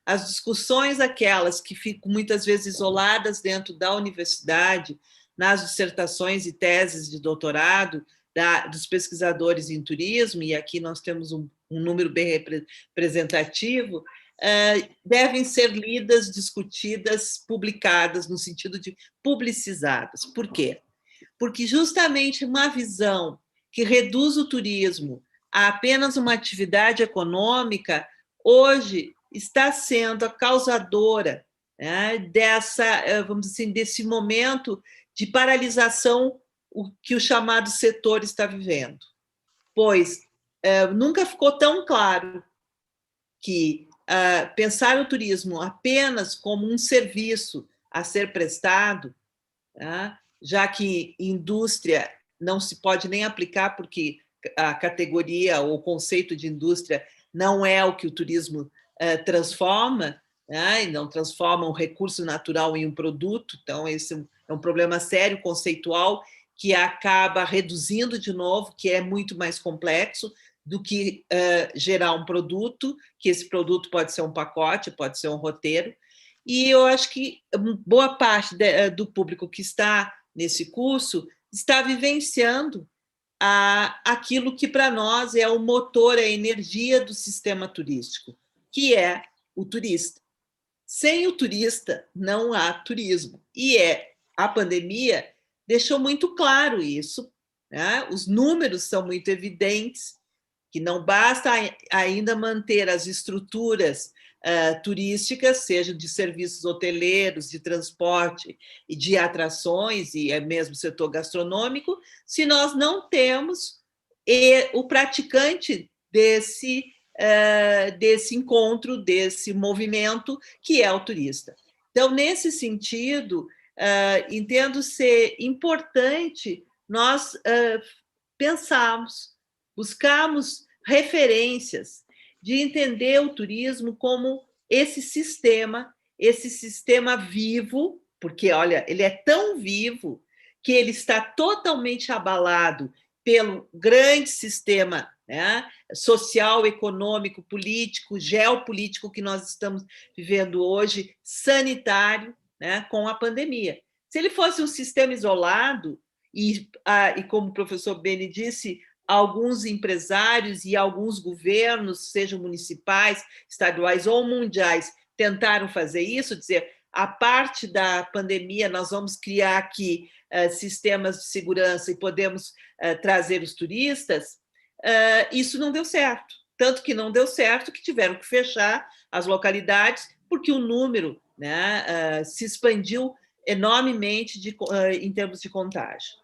as discussões, aquelas que ficam muitas vezes isoladas dentro da universidade, nas dissertações e teses de doutorado dos pesquisadores em turismo, e aqui nós temos um número bem representativo, devem ser lidas, discutidas, publicadas, no sentido de publicizadas. Por quê? Porque justamente uma visão que reduz o turismo a apenas uma atividade econômica, hoje está sendo a causadora, né, vamos dizer assim, desse momento de paralisação que o chamado setor está vivendo. Pois nunca ficou tão claro que pensar o turismo apenas como um serviço a ser prestado, né, já que indústria não se pode nem aplicar, porque a categoria ou o conceito de indústria não é o que o turismo transforma, né, e não transforma um recurso natural em um produto. Então, esse é um problema sério, conceitual, que acaba reduzindo de novo, que é muito mais complexo do que gerar um produto, que esse produto pode ser um pacote, pode ser um roteiro. E eu acho que boa parte do público que está nesse curso está vivenciando aquilo que para nós é o motor, a energia do sistema turístico, que é o turista. Sem o turista não há turismo. E a pandemia deixou muito claro isso, né? Os números são muito evidentes, que não basta ainda manter as estruturas turísticas, seja de serviços hoteleiros, de transporte e de atrações, e mesmo setor gastronômico, se nós não temos o praticante desse encontro, desse movimento, que é o turista. Então, nesse sentido, entendo ser importante nós pensarmos, buscarmos referências de entender o turismo como esse sistema vivo, porque, olha, ele é tão vivo que ele está totalmente abalado pelo grande sistema, né, social, econômico, político, geopolítico que nós estamos vivendo hoje, sanitário, né, com a pandemia. Se ele fosse um sistema isolado, e como o professor Beni disse, alguns empresários e alguns governos, sejam municipais, estaduais ou mundiais, tentaram fazer isso, dizer, a parte da pandemia, nós vamos criar aqui sistemas de segurança e podemos trazer os turistas, isso não deu certo. Tanto que não deu certo que tiveram que fechar as localidades, porque o número, né, se expandiu enormemente em termos de contágio.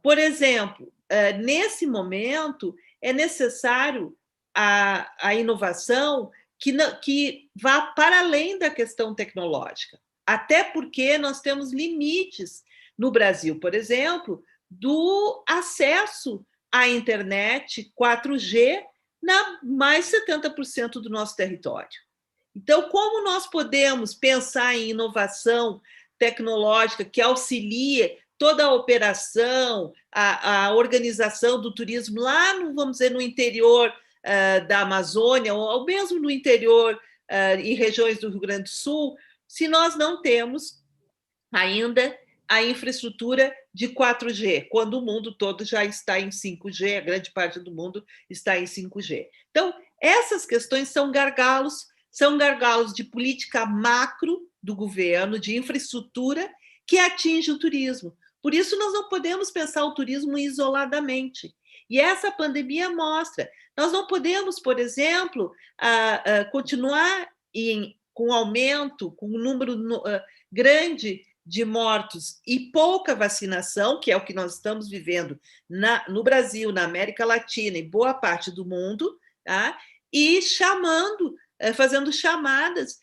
Por exemplo, nesse momento, é necessário a inovação que vá para além da questão tecnológica, até porque nós temos limites no Brasil, por exemplo, do acesso à internet 4G na mais de 70% do nosso território. Então, como nós podemos pensar em inovação tecnológica que auxilie toda a operação, a organização do turismo lá, vamos dizer, no interior da Amazônia, ou mesmo no interior, em regiões do Rio Grande do Sul, se nós não temos ainda a infraestrutura de 4G, quando o mundo todo já está em 5G, a grande parte do mundo está em 5G. Então, essas questões são gargalos de política macro do governo, de infraestrutura, que atinge o turismo. Por isso, nós não podemos pensar o turismo isoladamente. E essa pandemia mostra. Nós não podemos, por exemplo, continuar com aumento, com um número grande de mortos e pouca vacinação, que é o que nós estamos vivendo no Brasil, na América Latina e boa parte do mundo, tá? E fazendo chamadas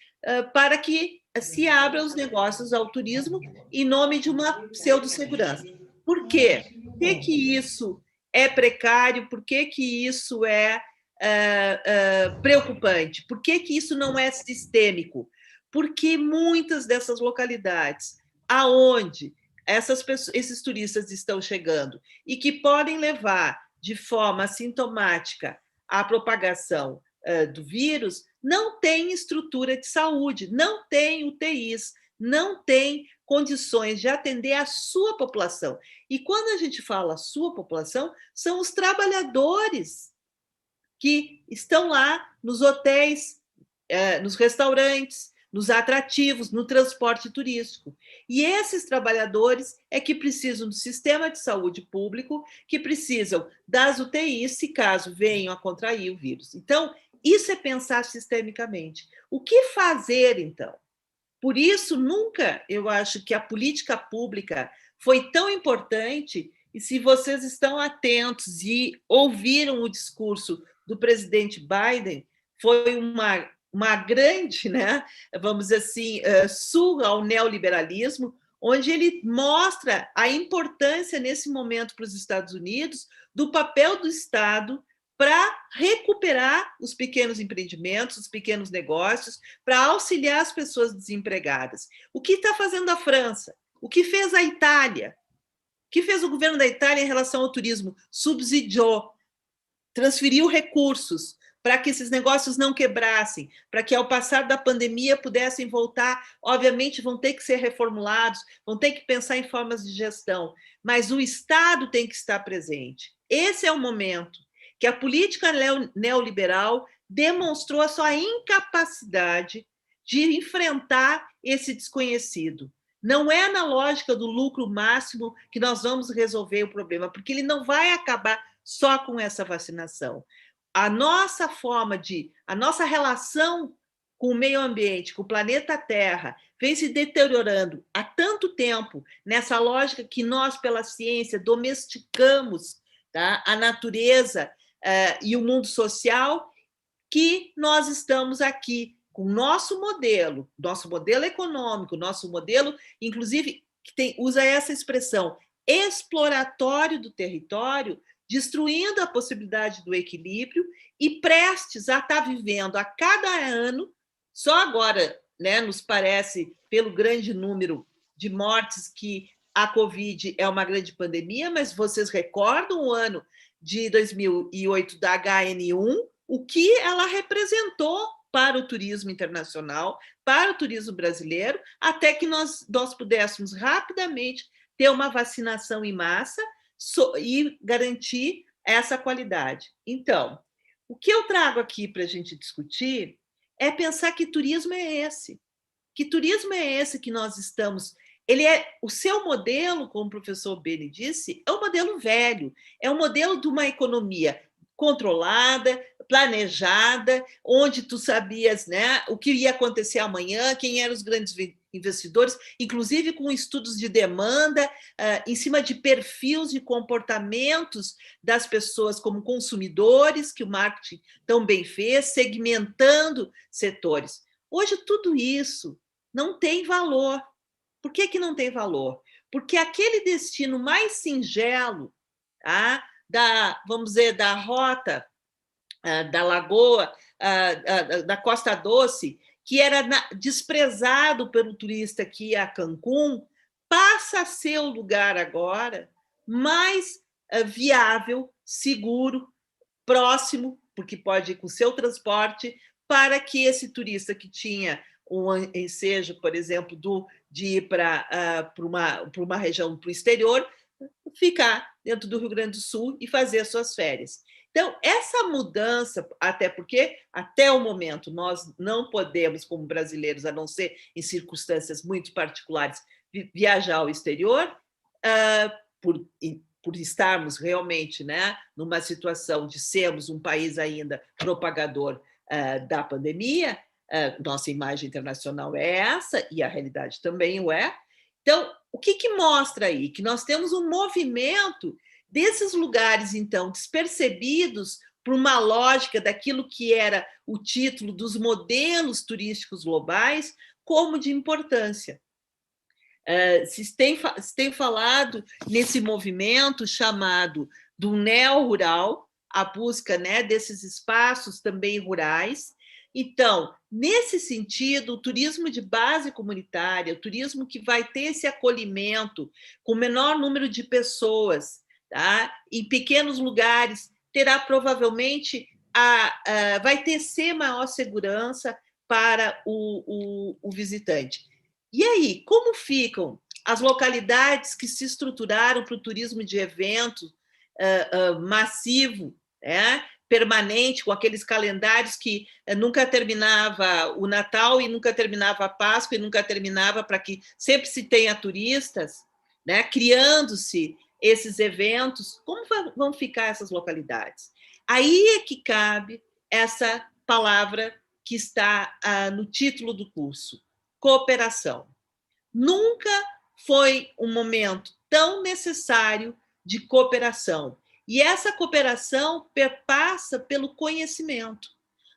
para que se abram os negócios ao turismo em nome de uma pseudo-segurança. Por quê? Por que isso é precário? Por que isso é preocupante? Por que isso não é sistêmico? Porque muitas dessas localidades aonde esses turistas estão chegando e que podem levar de forma assintomática à propagação do vírus, não tem estrutura de saúde, não tem UTIs, não tem condições de atender a sua população. E quando a gente fala sua população, são os trabalhadores que estão lá nos hotéis, nos restaurantes, nos atrativos, no transporte turístico. E esses trabalhadores é que precisam do sistema de saúde público, que precisam das UTIs, se caso venham a contrair o vírus. Então, isso é pensar sistemicamente. O que fazer, então? Por isso, nunca eu acho que a política pública foi tão importante, e se vocês estão atentos e ouviram o discurso do presidente Biden, foi uma grande, né, vamos dizer assim, surra ao neoliberalismo, onde ele mostra a importância, nesse momento, para os Estados Unidos, do papel do Estado para recuperar os pequenos empreendimentos, os pequenos negócios, para auxiliar as pessoas desempregadas. O que está fazendo a França? O que fez a Itália? O que fez o governo da Itália em relação ao turismo? Subsidiou, transferiu recursos para que esses negócios não quebrassem, para que, ao passar da pandemia, pudessem voltar. Obviamente, vão ter que ser reformulados, vão ter que pensar em formas de gestão, mas o Estado tem que estar presente. Esse é o momento que a política neoliberal demonstrou a sua incapacidade de enfrentar esse desconhecido. Não é na lógica do lucro máximo que nós vamos resolver o problema, porque ele não vai acabar só com essa vacinação. a nossa relação com o meio ambiente, com o planeta Terra, vem se deteriorando há tanto tempo, nessa lógica que nós, pela ciência, domesticamos, tá, a natureza e o mundo social, que nós estamos aqui com o nosso modelo econômico, nosso modelo, inclusive, que usa essa expressão, exploratório do território, destruindo a possibilidade do equilíbrio e prestes a estar vivendo a cada ano, só agora, né, nos parece, pelo grande número de mortes, que a Covid é uma grande pandemia, mas vocês recordam o ano de 2008 da HN1, o que ela representou para o turismo internacional, para o turismo brasileiro, até que nós pudéssemos rapidamente ter uma vacinação em massa e garantir essa qualidade. Então, o que eu trago aqui para a gente discutir é pensar que turismo é esse. Que turismo é esse que nós estamos... o seu modelo, como o professor Beni disse, é um modelo velho, é um modelo de uma economia controlada, planejada, onde tu sabias, né, o que ia acontecer amanhã, quem eram os grandes investidores, inclusive com estudos de demanda, em cima de perfis de comportamentos das pessoas como consumidores, que o marketing tão bem fez, segmentando setores. Hoje, tudo isso não tem valor. Por que não tem valor? Porque aquele destino mais singelo, tá, vamos dizer, da rota, da Lagoa, da Costa Doce, que era desprezado pelo turista que ia a Cancún, passa a ser o lugar agora mais viável, seguro, próximo, porque pode ir com o seu transporte, para que esse turista que tinha um ensejo, por exemplo, de ir para uma região, para o exterior, ficar dentro do Rio Grande do Sul e fazer as suas férias. Então, essa mudança, até porque, até o momento, nós não podemos, como brasileiros, a não ser em circunstâncias muito particulares, viajar ao exterior, por estarmos realmente, né, numa situação de sermos um país ainda propagador da pandemia, nossa imagem internacional é essa, e a realidade também o é. Então, o que mostra aí? Que nós temos um movimento desses lugares, então, despercebidos por uma lógica daquilo que era o título dos modelos turísticos globais, como de importância. Se tem falado nesse movimento chamado do neo-rural, a busca, né, desses espaços também rurais. Então, nesse sentido, o turismo de base comunitária, o turismo que vai ter esse acolhimento com o menor número de pessoas, tá, em pequenos lugares, terá provavelmente vai tecer maior segurança para o visitante. E aí, como ficam as localidades que se estruturaram para o turismo de evento massivo, né, permanente, com aqueles calendários que nunca terminava o Natal e nunca terminava a Páscoa e nunca terminava, para que sempre se tenha turistas, né, criando-se esses eventos? Como vão ficar essas localidades? Aí é que cabe essa palavra que está no título do curso: cooperação. Nunca foi um momento tão necessário de cooperação. E essa cooperação perpassa pelo conhecimento.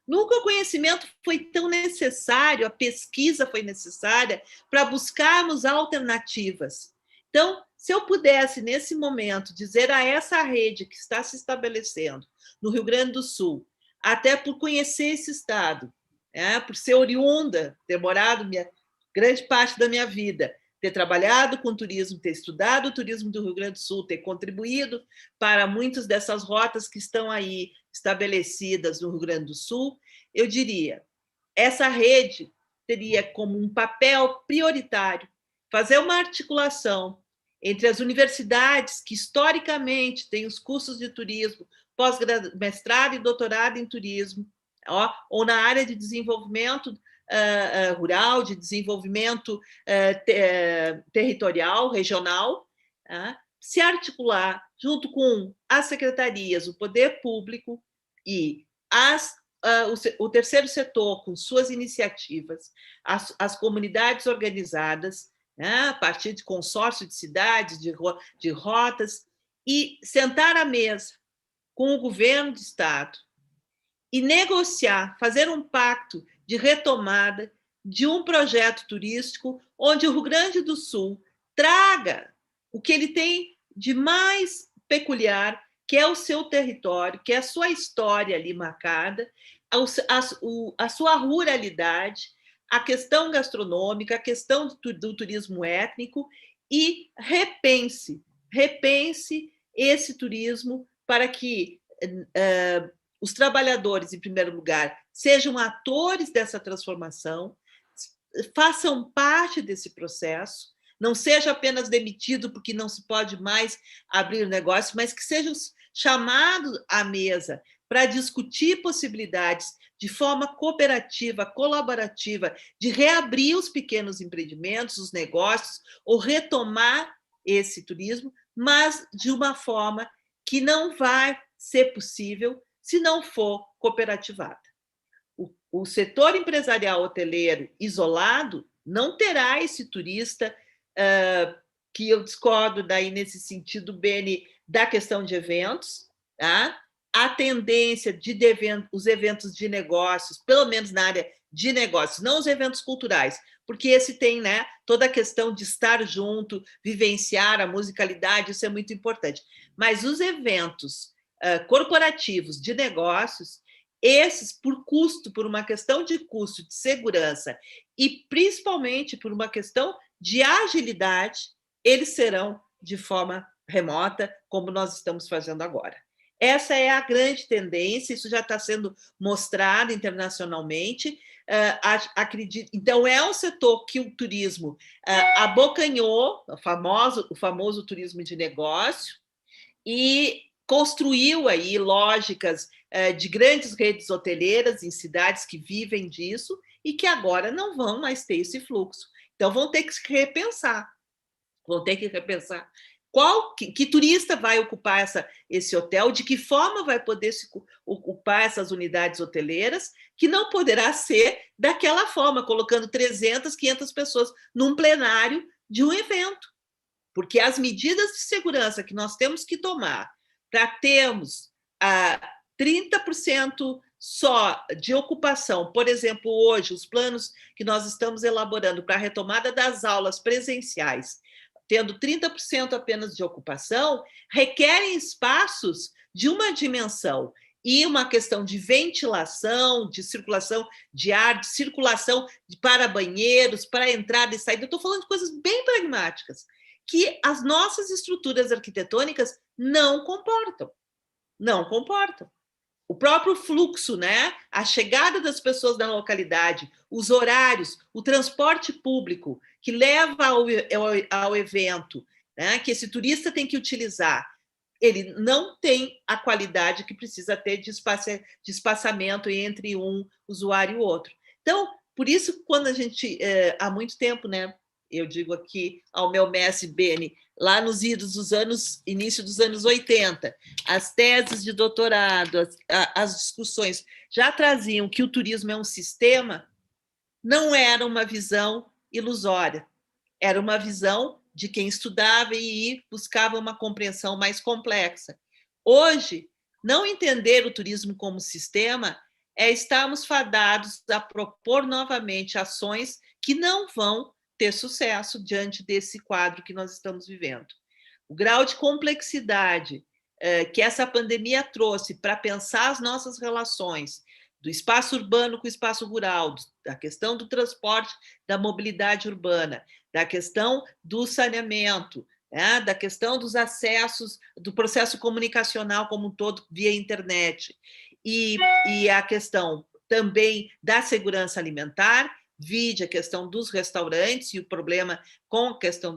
Nunca o conhecimento foi tão necessário, a pesquisa foi necessária para buscarmos alternativas. Então, se eu pudesse, nesse momento, dizer a essa rede que está se estabelecendo no Rio Grande do Sul, até por conhecer esse estado, por ser oriunda, ter morado grande parte da minha vida, ter trabalhado com turismo, ter estudado o turismo do Rio Grande do Sul, ter contribuído para muitas dessas rotas que estão aí estabelecidas no Rio Grande do Sul, eu diria, essa rede teria como um papel prioritário fazer uma articulação entre as universidades que, historicamente, têm os cursos de turismo, mestrado e doutorado em turismo, ou na área de desenvolvimento rural, de desenvolvimento territorial, regional, se articular junto com as secretarias, o poder público, E o terceiro setor, com suas iniciativas, as comunidades organizadas, né, a partir de consórcio de cidades, de rotas, e sentar à mesa com o governo do Estado e negociar, fazer um pacto de retomada de um projeto turístico onde o Rio Grande do Sul traga o que ele tem de mais peculiar, que é o seu território, que é a sua história ali marcada, a sua ruralidade, a questão gastronômica, a questão do turismo étnico, e repense esse turismo para que os trabalhadores, em primeiro lugar, sejam atores dessa transformação, façam parte desse processo, não seja apenas demitido porque não se pode mais abrir negócio, mas que sejam chamados à mesa para discutir possibilidades de forma cooperativa, colaborativa, de reabrir os pequenos empreendimentos, os negócios, ou retomar esse turismo, mas de uma forma que não vai ser possível se não for cooperativada. O setor empresarial hoteleiro isolado não terá esse turista, que eu discordo daí nesse sentido, Beni, da questão de eventos, tá? A tendência de os eventos de negócios, pelo menos na área de negócios, não os eventos culturais, porque esse tem, né, toda a questão de estar junto, vivenciar a musicalidade, isso é muito importante. Mas os eventos corporativos de negócios, esses, por uma questão de custo, de segurança e principalmente por uma questão de agilidade, eles serão de forma remota, como nós estamos fazendo agora. Essa é a grande tendência, isso já está sendo mostrado internacionalmente. Acredito, então, é um setor que o turismo abocanhou, o famoso turismo de negócio, e construiu aí lógicas de grandes redes hoteleiras em cidades que vivem disso e que agora não vão mais ter esse fluxo. Então, vão ter que se repensar. Que turista vai ocupar esse hotel, de que forma vai poder se ocupar essas unidades hoteleiras, que não poderá ser daquela forma, colocando 300, 500 pessoas num plenário de um evento. Porque as medidas de segurança que nós temos que tomar para termos 30% só de ocupação, por exemplo, hoje, os planos que nós estamos elaborando para a retomada das aulas presenciais, tendo 30% apenas de ocupação, requerem espaços de uma dimensão e uma questão de ventilação, de circulação de ar, de circulação para banheiros, para entrada e saída. Eu estou falando de coisas bem pragmáticas, que as nossas estruturas arquitetônicas não comportam. O próprio fluxo, né? A chegada das pessoas na localidade, os horários, o transporte público que leva ao evento, né? Que esse turista tem que utilizar, ele não tem a qualidade que precisa ter de espaçamento entre um usuário e o outro. Então, por isso, quando a gente, há muito tempo, né? Eu digo aqui ao meu mestre Beni, lá nos início dos anos 80, as teses de doutorado, as discussões já traziam que o turismo é um sistema, não era uma visão ilusória, era uma visão de quem estudava e buscava uma compreensão mais complexa. Hoje, não entender o turismo como sistema é estarmos fadados a propor novamente ações que não vão ter sucesso diante desse quadro que nós estamos vivendo. O grau de complexidade que essa pandemia trouxe para pensar as nossas relações do espaço urbano com o espaço rural, da questão do transporte, da mobilidade urbana, da questão do saneamento, né, da questão dos acessos, do processo comunicacional como um todo via internet, e a questão também da segurança alimentar, vide a questão dos restaurantes e o problema com a questão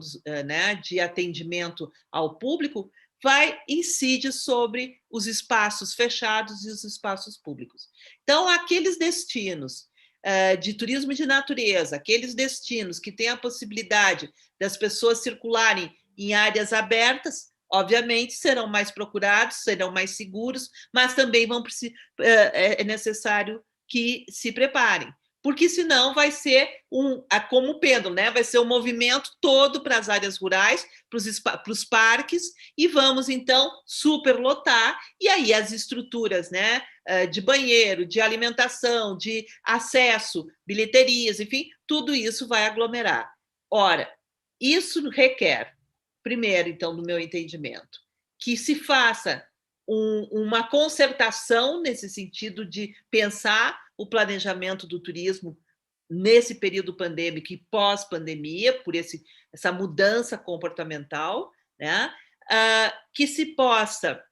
de atendimento ao público, incide sobre os espaços fechados e os espaços públicos. Então, aqueles destinos de turismo de natureza, aqueles destinos que têm a possibilidade das pessoas circularem em áreas abertas, obviamente serão mais procurados, serão mais seguros, mas também é necessário que se preparem, porque senão vai ser como o pêndulo, né? Vai ser um movimento todo para as áreas rurais, para os parques, e vamos, então, superlotar, e aí as estruturas, né, de banheiro, de alimentação, de acesso, bilheterias, enfim, tudo isso vai aglomerar. Ora, isso requer, primeiro, então, do meu entendimento, que se faça uma concertação nesse sentido de pensar o planejamento do turismo nesse período pandêmico e pós-pandemia, por essa mudança comportamental, né? Que se possa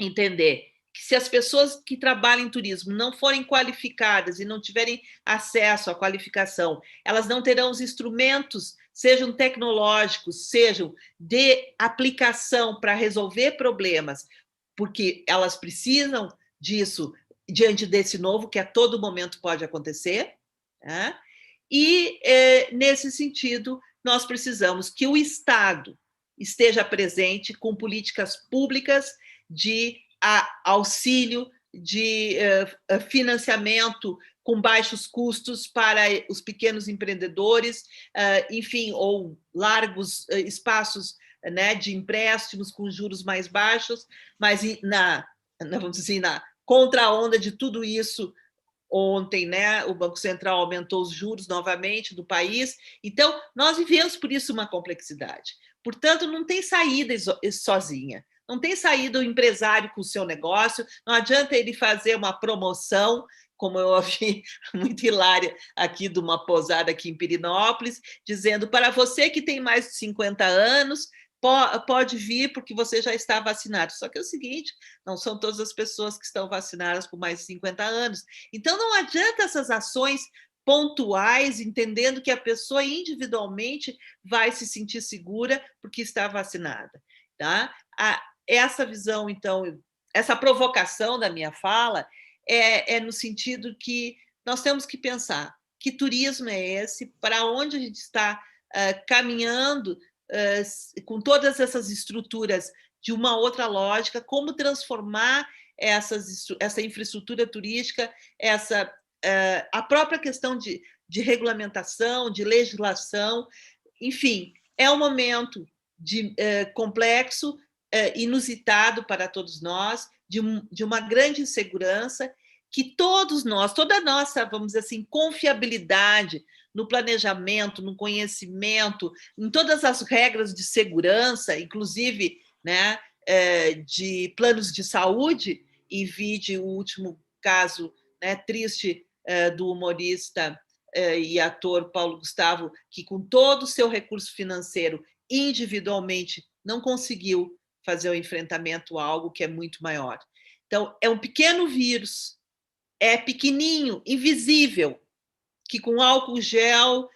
entender que se as pessoas que trabalham em turismo não forem qualificadas e não tiverem acesso à qualificação, elas não terão os instrumentos, sejam tecnológicos, sejam de aplicação para resolver problemas, porque elas precisam disso diante desse novo que a todo momento pode acontecer, né? E, nesse sentido, nós precisamos que o Estado esteja presente com políticas públicas de auxílio, de financiamento com baixos custos para os pequenos empreendedores, enfim, ou largos espaços, né, de empréstimos com juros mais baixos, mas vamos dizer, na contra-onda de tudo isso, ontem, né, o Banco Central aumentou os juros novamente do país. Então, nós vivemos, por isso, uma complexidade. Portanto, não tem saída sozinha. Não tem saída o empresário com o seu negócio, não adianta ele fazer uma promoção, como eu ouvi muito hilária aqui de uma pousada aqui em Pirinópolis, dizendo para você que tem mais de 50 anos, pode vir porque você já está vacinado. Só que é o seguinte, não são todas as pessoas que estão vacinadas com mais de 50 anos. Então, não adianta essas ações pontuais, entendendo que a pessoa individualmente vai se sentir segura porque está vacinada. Tá? Essa visão, então, essa provocação da minha fala é no sentido que nós temos que pensar que turismo é esse, para onde a gente está caminhando com todas essas estruturas de uma outra lógica, como transformar essa infraestrutura turística, a própria questão de regulamentação, de legislação, enfim, é um momento complexo, inusitado para todos nós, de uma grande insegurança, que todos nós, toda a nossa, vamos dizer assim, confiabilidade no planejamento, no conhecimento, em todas as regras de segurança, inclusive, né, de planos de saúde, e vide o último caso, né, triste do humorista e ator Paulo Gustavo, que com todo o seu recurso financeiro, individualmente, não conseguiu fazer o enfrentamento a algo que é muito maior. Então, é um pequeno vírus, é pequenininho, invisível, que com álcool gel,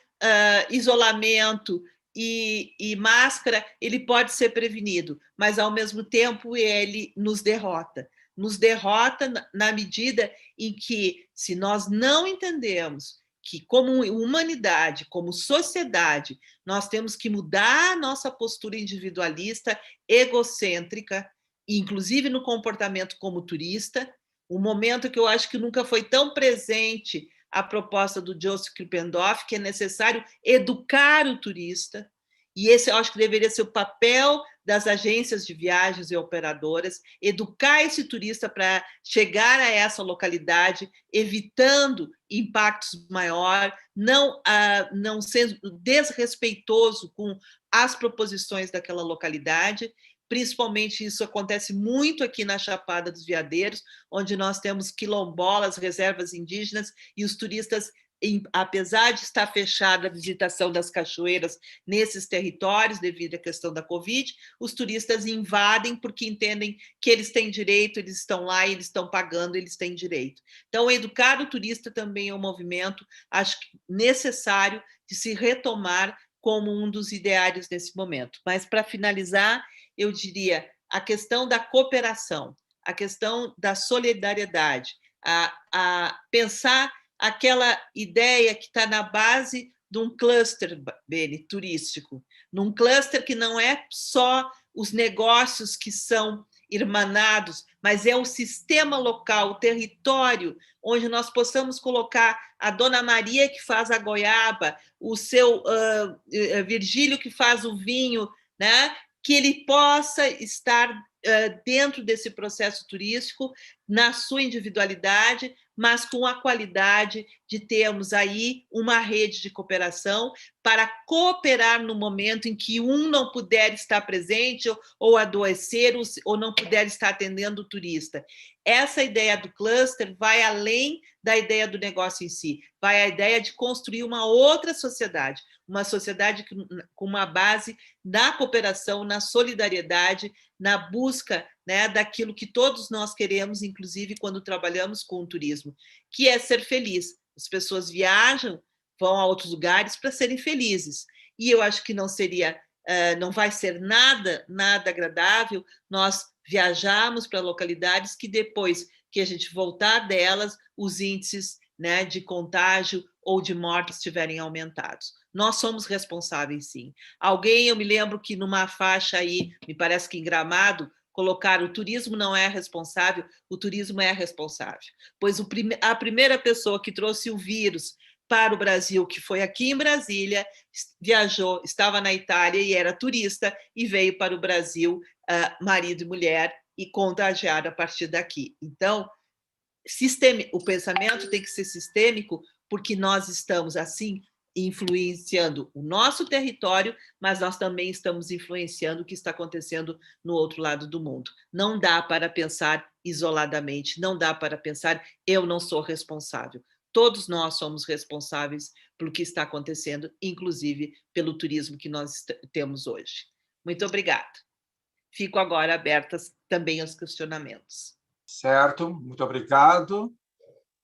isolamento e máscara, ele pode ser prevenido, mas, ao mesmo tempo, ele nos derrota. Nos derrota na medida em que, se nós não entendemos que, como humanidade, como sociedade, nós temos que mudar a nossa postura individualista, egocêntrica, inclusive no comportamento como turista, um momento que eu acho que nunca foi tão presente a proposta do Joseph Krippendorf, que é necessário educar o turista, e esse eu acho que deveria ser o papel das agências de viagens e operadoras, educar esse turista para chegar a essa localidade, evitando impactos maiores, não sendo desrespeitoso com as proposições daquela localidade. Principalmente isso acontece muito aqui na Chapada dos Veadeiros, onde nós temos quilombolas, reservas indígenas, e os turistas, apesar de estar fechada a visitação das cachoeiras nesses territórios devido à questão da Covid, os turistas invadem porque entendem que eles têm direito, eles estão lá, eles estão pagando, eles têm direito. Então, educar o turista também é um movimento, acho que necessário de se retomar como um dos ideários nesse momento. Mas, para finalizar, eu diria a questão da cooperação, a questão da solidariedade, a pensar aquela ideia que está na base de um cluster turístico, num cluster que não é só os negócios que são irmanados, mas é o sistema local, o território, onde nós possamos colocar a Dona Maria que faz a goiaba, o seu Virgílio que faz o vinho, né? Que ele possa estar dentro desse processo turístico, na sua individualidade, mas com a qualidade de termos aí uma rede de cooperação para cooperar no momento em que um não puder estar presente ou adoecer ou não puder estar atendendo o turista. Essa ideia do cluster vai além da ideia do negócio em si, vai a ideia de construir uma outra sociedade, uma sociedade com uma base na cooperação, na solidariedade, na busca, né, daquilo que todos nós queremos, inclusive quando trabalhamos com o turismo, que é ser feliz. As pessoas viajam, vão a outros lugares para serem felizes. E eu acho que não vai ser nada agradável nós viajarmos para localidades que depois que a gente voltar delas, os índices, né, de contágio ou de morte estiverem aumentados. Nós somos responsáveis, sim. Eu me lembro que numa faixa aí, me parece que em Gramado, colocaram o turismo não é responsável, o turismo é responsável. Pois a primeira pessoa que trouxe o vírus para o Brasil, que foi aqui em Brasília, viajou, estava na Itália e era turista, e veio para o Brasil, marido e mulher, e contagiaram a partir daqui. Então, o pensamento tem que ser sistêmico, porque nós estamos, assim, influenciando o nosso território, mas nós também estamos influenciando o que está acontecendo no outro lado do mundo. Não dá para pensar isoladamente, não dá para pensar, eu não sou responsável. Todos nós somos responsáveis pelo que está acontecendo, inclusive pelo turismo que nós temos hoje. Muito obrigada. Fico agora abertas também aos questionamentos. Certo, muito obrigado.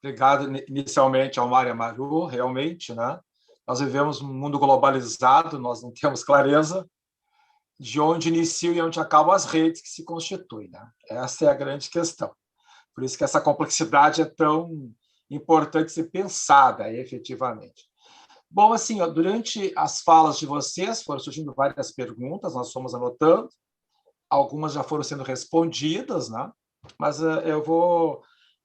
Obrigado inicialmente ao Mário Amaru, realmente, né? Nós vivemos um mundo globalizado, nós não temos clareza de onde iniciam e onde acabam as redes que se constituem, né? Essa é a grande questão. Por isso que essa complexidade é tão importante ser pensada, efetivamente. Bom, assim, durante as falas de vocês foram surgindo várias perguntas, nós fomos anotando, algumas já foram sendo respondidas, né? Mas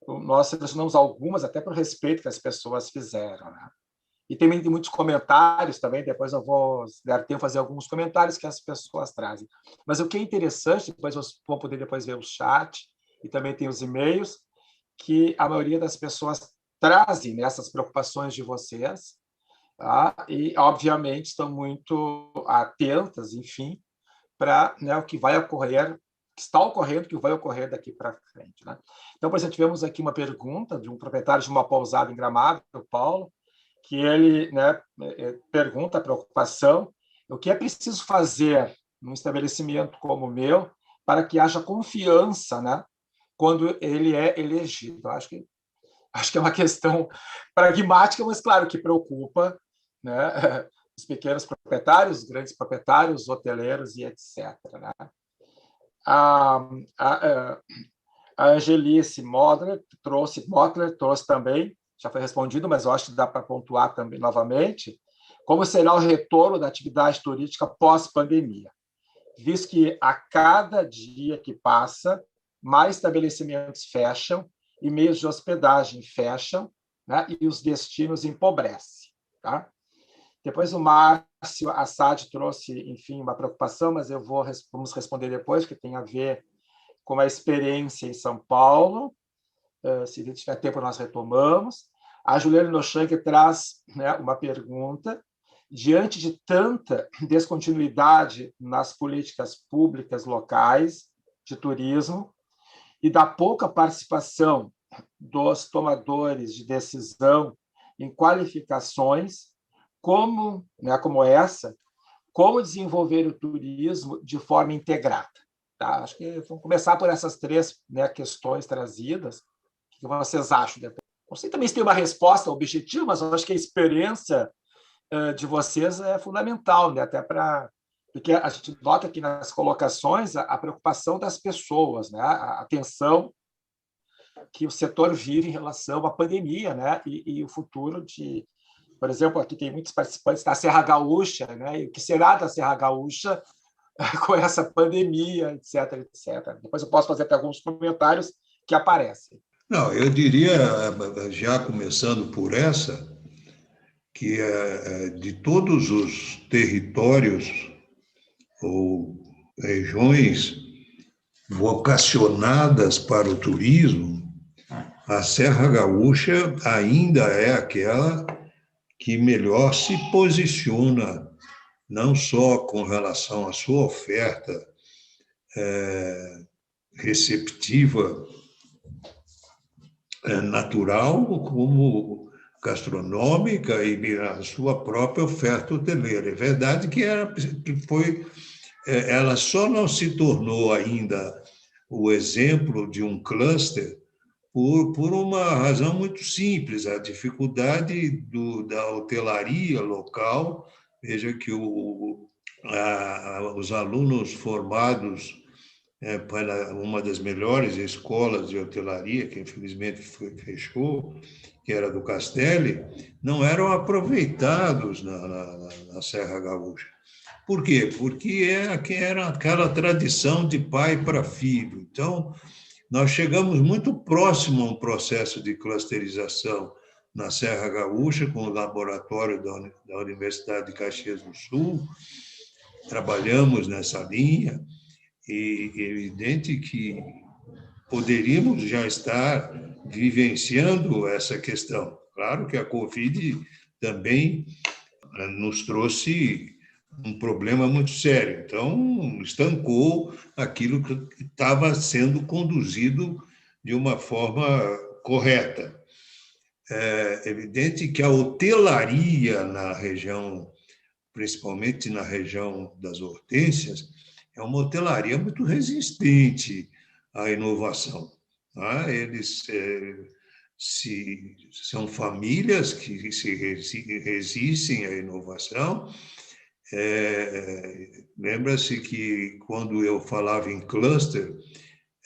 nós selecionamos algumas até por respeito que as pessoas fizeram, né? E tem muitos comentários também, depois eu vou, se der tempo, fazer alguns comentários que as pessoas trazem. Mas o que é interessante, depois vocês vão poder depois ver o chat, e também tem os e-mails, que a maioria das pessoas trazem nessas preocupações de vocês, tá? E, obviamente, estão muito atentas, enfim, para, né, o que vai ocorrer, que está ocorrendo, que vai ocorrer daqui para frente, né? Então, por exemplo, tivemos aqui uma pergunta de um proprietário de uma pousada em Gramado, o Paulo, que ele, né, pergunta a preocupação, o que é preciso fazer num estabelecimento como o meu para que haja confiança, né, quando ele é elegido. Acho que é uma questão pragmática, mas, claro, que preocupa, né, os pequenos proprietários, os grandes proprietários, hoteleiros e etc., né? A Angelice Modler trouxe também, já foi respondido, mas eu acho que dá para pontuar também novamente, como será o retorno da atividade turística pós-pandemia, visto que a cada dia que passa, mais estabelecimentos fecham e meios de hospedagem fecham, né, e os destinos empobrecem, tá? Depois o Márcio Assad trouxe, enfim, uma preocupação, mas vamos responder depois, que tem a ver com a experiência em São Paulo. Se tiver tempo, nós retomamos. A Juliana Nochan, que traz, né, uma pergunta. Diante de tanta descontinuidade nas políticas públicas locais de turismo e da pouca participação dos tomadores de decisão em qualificações, como essa, como desenvolver o turismo de forma integrada? Tá? Acho que vamos começar por essas três, né, questões trazidas. O que vocês acham? Não sei também se tem uma resposta objetiva, mas eu acho que a experiência de vocês é fundamental, né? Até porque a gente nota aqui nas colocações a preocupação das pessoas, né? A atenção que o setor vive em relação à pandemia, né? E o futuro de... Por exemplo, aqui tem muitos participantes da Serra Gaúcha, né? E o que será da Serra Gaúcha com essa pandemia, etc, etc. Depois eu posso fazer até alguns comentários que aparecem. Não, eu diria, já começando por essa, que de todos os territórios ou regiões vocacionadas para o turismo, a Serra Gaúcha ainda é aquela que melhor se posiciona, não só com relação à sua oferta receptiva natural, como gastronômica e a sua própria oferta hoteleira. É verdade que ela só não se tornou ainda o exemplo de um cluster por uma razão muito simples, a dificuldade da hotelaria local. Veja que os alunos formados para uma das melhores escolas de hotelaria, que infelizmente fechou, que era do Castelli, não eram aproveitados na Serra Gaúcha. Por quê? Porque era aquela tradição de pai para filho. Então, nós chegamos muito próximo a um processo de clusterização na Serra Gaúcha, com o laboratório da Universidade de Caxias do Sul. Trabalhamos nessa linha, e é evidente que poderíamos já estar vivenciando essa questão. Claro que a Covid também nos trouxe um problema muito sério. Então, estancou aquilo que estava sendo conduzido de uma forma correta. É evidente que a hotelaria na região, principalmente na região das Hortênsias, é uma hotelaria muito resistente à inovação. Tá? Eles são famílias que se resistem à inovação. Lembra-se que, quando eu falava em cluster,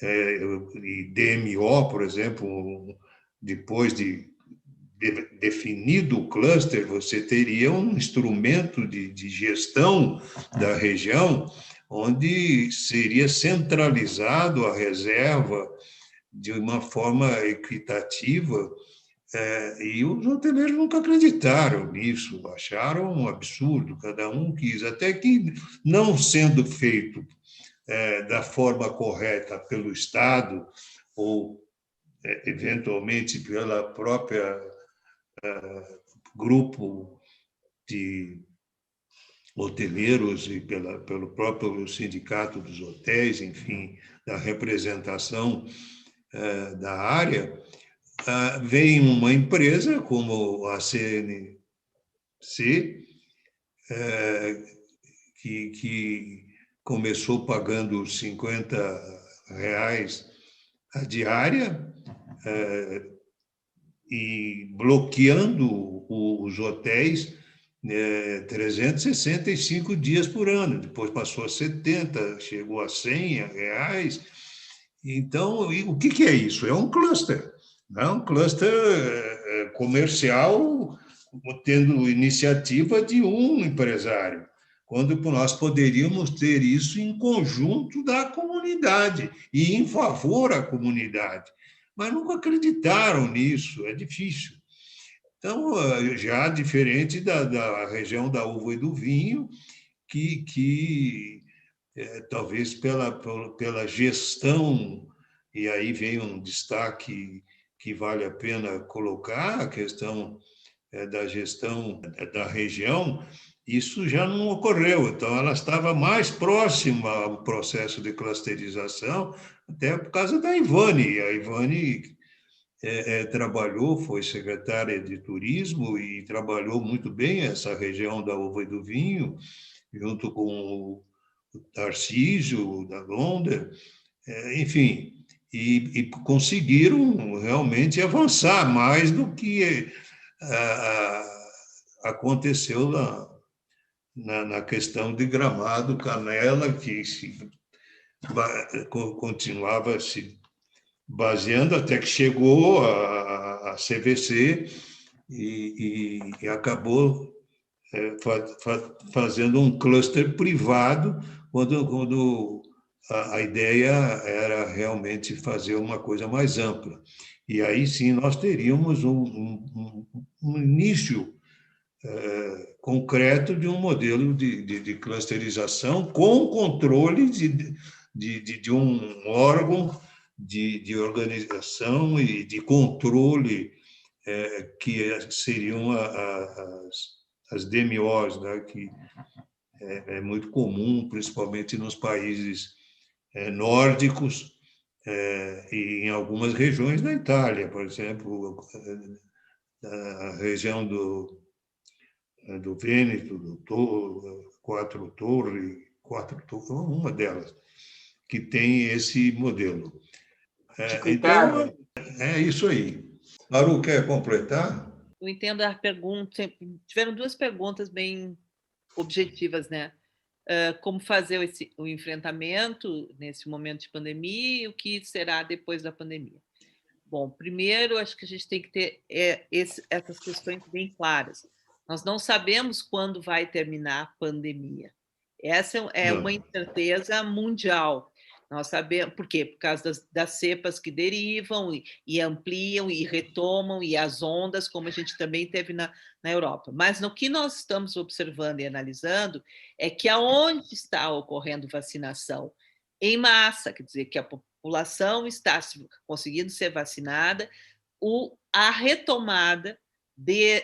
e DMO, por exemplo, depois de definido o cluster, você teria um instrumento de gestão da região, onde seria centralizado a reserva de uma forma equitativa, e os hoteleiros nunca acreditaram nisso, acharam um absurdo, cada um quis, até que, não sendo feito da forma correta pelo Estado, ou eventualmente pela própria grupo de hoteleiros e pelo próprio sindicato dos hotéis, enfim, da representação da área, vem uma empresa como a CNC, que começou pagando R$50 a diária, e bloqueando os hotéis 365 dias por ano. Depois passou a 70, chegou a R$100. Então, o que é isso? É um cluster. É um cluster comercial, tendo iniciativa de um empresário, quando nós poderíamos ter isso em conjunto da comunidade e em favor da comunidade. Mas nunca acreditaram nisso, é difícil. Então, já diferente da região da uva e do vinho, que talvez pela gestão, e aí vem um destaque que vale a pena colocar, a questão da gestão da região, isso já não ocorreu. Então, ela estava mais próxima ao processo de clusterização, até por causa da Ivane. A Ivane trabalhou, foi secretária de turismo e trabalhou muito bem essa região da uva e do vinho, junto com o Tarcísio, da Londra, enfim, e conseguiram realmente avançar mais do que aconteceu na questão de Gramado, Canela, que continuava se baseando até que chegou a CVC e acabou fazendo um cluster privado, quando a ideia era realmente fazer uma coisa mais ampla. E aí sim nós teríamos um início concreto de um modelo de clusterização com controle de um órgão de organização e de controle que seriam as DMOs, né, que é muito comum, principalmente nos países nórdicos e em algumas regiões da Itália, por exemplo, a região do Vêneto, Quatro Torres, uma delas, que tem esse modelo. Então, é isso aí. Maru, quer completar? Eu entendo a pergunta. Tiveram duas perguntas bem objetivas, né? Como fazer o enfrentamento nesse momento de pandemia e o que será depois da pandemia. Bom, primeiro, acho que a gente tem que ter essas questões bem claras. Nós não sabemos quando vai terminar a pandemia. Essa é uma incerteza mundial. Nós sabemos por quê? Por causa das cepas que derivam e ampliam e retomam, e as ondas, como a gente também teve na Europa. Mas no que nós estamos observando e analisando é que aonde está ocorrendo vacinação em massa, quer dizer, que a população está conseguindo ser vacinada, a retomada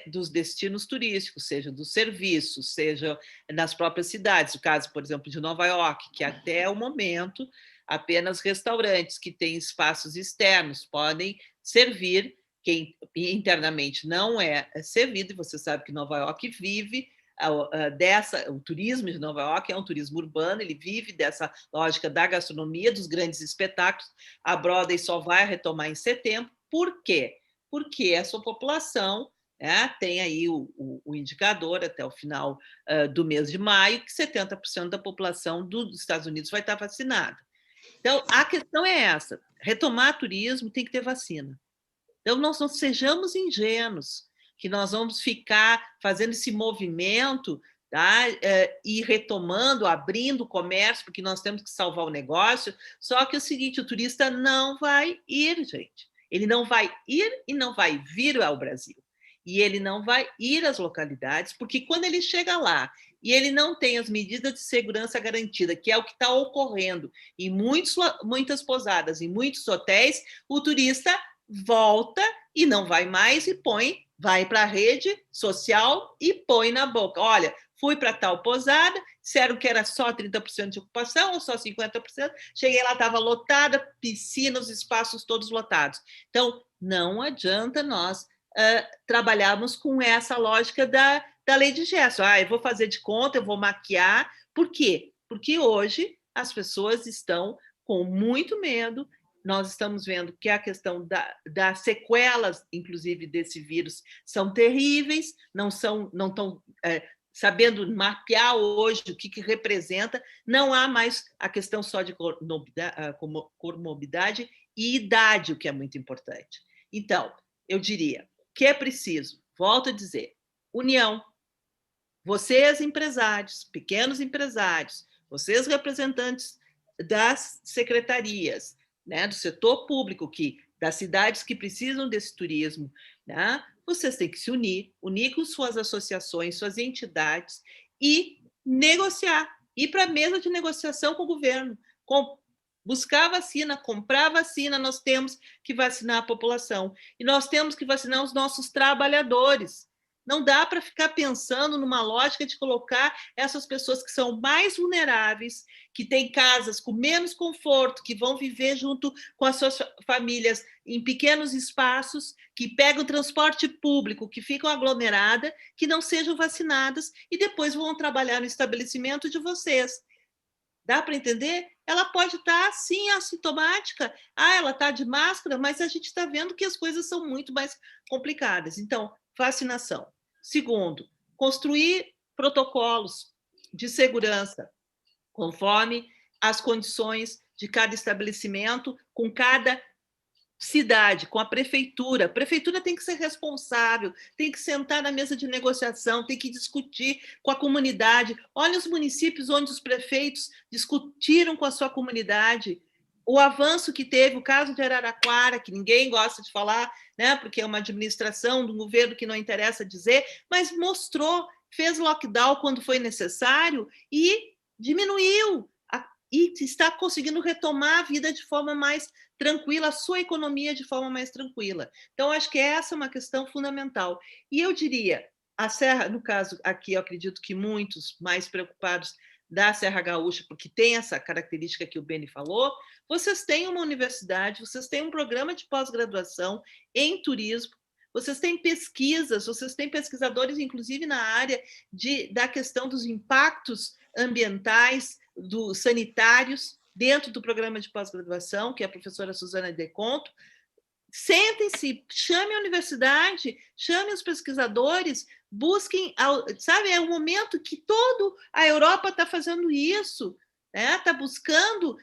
dos destinos turísticos, seja dos serviços, seja nas próprias cidades. O caso, por exemplo, de Nova York, que até o momento apenas restaurantes que têm espaços externos podem servir quem internamente não é servido, e você sabe que Nova York vive o turismo de Nova York é um turismo urbano, ele vive dessa lógica da gastronomia, dos grandes espetáculos. A Broadway só vai retomar em setembro. Por quê? Porque a sua população tem aí o indicador até o final do mês de maio, que 70% da população dos Estados Unidos vai estar vacinada. Então, a questão é essa: retomar turismo tem que ter vacina. Então, nós não sejamos ingênuos, que nós vamos ficar fazendo esse movimento, tá? E retomando, abrindo o comércio, porque nós temos que salvar o negócio. Só que é o seguinte: o turista não vai ir, gente. Ele não vai ir e não vai vir ao Brasil. E ele não vai ir às localidades, porque quando ele chega lá e ele não tem as medidas de segurança garantida, que é o que está ocorrendo em muitas pousadas, em muitos hotéis, o turista volta e não vai mais e vai para a rede social e põe na boca: olha, fui para tal pousada, disseram que era só 30% de ocupação ou só 50%, cheguei lá, estava lotada, piscina, os espaços todos lotados. Então, não adianta nós trabalharmos com essa lógica da lei de gesto. Eu vou fazer de conta, eu vou maquiar. Por quê? Porque hoje as pessoas estão com muito medo. Nós estamos vendo que a questão das sequelas, inclusive, desse vírus, são terríveis, não estão sabendo mapear hoje o que representa. Não há mais a questão só de comorbidade e idade, o que é muito importante. Então, eu diria que é preciso, volto a dizer, união. Vocês, empresários, pequenos empresários, vocês, representantes das secretarias, do setor público, das cidades que precisam desse turismo, vocês têm que se unir com suas associações, suas entidades e negociar, ir para a mesa de negociação com o governo, buscar vacina, comprar vacina. Nós temos que vacinar a população e nós temos que vacinar os nossos trabalhadores. Não dá para ficar pensando numa lógica de colocar essas pessoas que são mais vulneráveis, que têm casas com menos conforto, que vão viver junto com as suas famílias em pequenos espaços, que pegam transporte público, que ficam aglomeradas, que não sejam vacinadas e depois vão trabalhar no estabelecimento de vocês. Dá para entender? Ela pode estar, sim, assintomática. Ela está de máscara, mas a gente está vendo que as coisas são muito mais complicadas. Então, vacinação. Segundo, construir protocolos de segurança conforme as condições de cada estabelecimento, com cada cidade, com a prefeitura. A prefeitura tem que ser responsável, tem que sentar na mesa de negociação, tem que discutir com a comunidade. Olha os municípios onde os prefeitos discutiram com a sua comunidade. O avanço que teve, o caso de Araraquara, que ninguém gosta de falar, né, porque é uma administração do governo que não interessa dizer, mas mostrou, fez lockdown quando foi necessário e diminuiu, e está conseguindo retomar a vida de forma mais tranquila, a sua economia de forma mais tranquila. Então, acho que essa é uma questão fundamental. E eu diria, a Serra, no caso aqui, eu acredito que muitos mais preocupados da Serra Gaúcha, porque tem essa característica que o Beni falou, vocês têm uma universidade, vocês têm um programa de pós-graduação em turismo, vocês têm pesquisas, vocês têm pesquisadores, inclusive na área da questão dos impactos ambientais, sanitários, dentro do programa de pós-graduação, que é a professora Suzana Deconto. Sentem-se, chame a universidade, chame os pesquisadores, busquem, sabe, é o momento que toda a Europa está fazendo isso, está buscando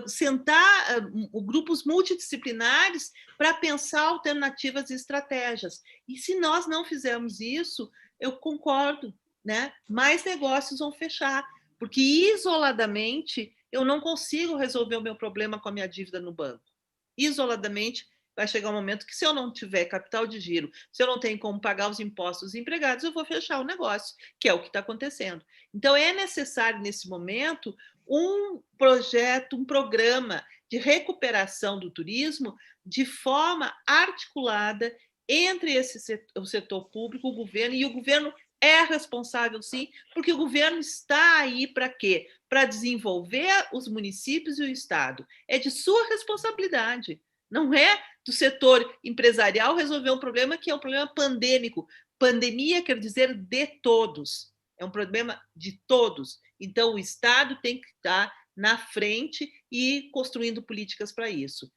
sentar grupos multidisciplinares para pensar alternativas e estratégias. E se nós não fizermos isso, eu concordo, mais negócios vão fechar, porque isoladamente eu não consigo resolver o meu problema com a minha dívida no banco. Isoladamente, vai chegar um momento que, se eu não tiver capital de giro, se eu não tenho como pagar os impostos dos empregados, eu vou fechar o negócio, que é o que está acontecendo. Então, é necessário, nesse momento, um projeto, um programa de recuperação do turismo de forma articulada entre o setor público, o governo, e o governo é responsável, sim, porque o governo está aí para quê? Para desenvolver os municípios e o Estado. É de sua responsabilidade. Não é do setor empresarial resolver um problema que é um problema pandêmico. Pandemia quer dizer de todos. É um problema de todos. Então, o Estado tem que estar na frente e construindo políticas para isso.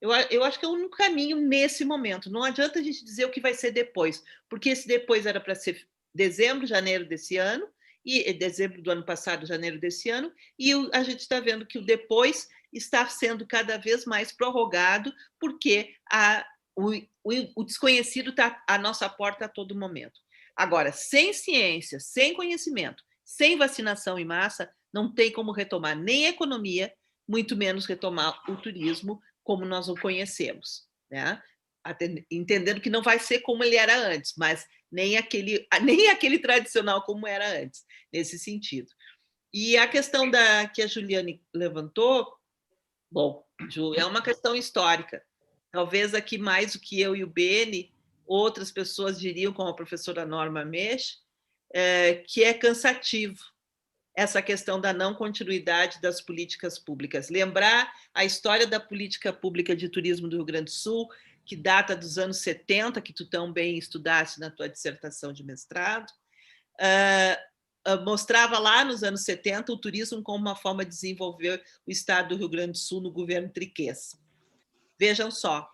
Eu acho que é o único caminho nesse momento. Não adianta a gente dizer o que vai ser depois, porque esse depois era para ser dezembro, janeiro desse ano, e dezembro do ano passado, janeiro desse ano, e a gente está vendo que o depois está sendo cada vez mais prorrogado, porque o desconhecido está à nossa porta a todo momento. Agora, sem ciência, sem conhecimento, sem vacinação em massa, não tem como retomar nem a economia, muito menos retomar o turismo como nós o conhecemos, entendendo que não vai ser como ele era antes, mas nem aquele tradicional como era antes, nesse sentido. E a questão que a Juliane levantou, bom, Ju, é uma questão histórica. Talvez aqui, mais do que eu e o Beni, outras pessoas diriam, como a professora Norma Mech, que é cansativo essa questão da não continuidade das políticas públicas. Lembrar a história da política pública de turismo do Rio Grande do Sul, que data dos anos 70, que tu tão bem estudaste na tua dissertação de mestrado, mostrava lá nos anos 70 o turismo como uma forma de desenvolver o estado do Rio Grande do Sul no governo Triquês. Vejam só,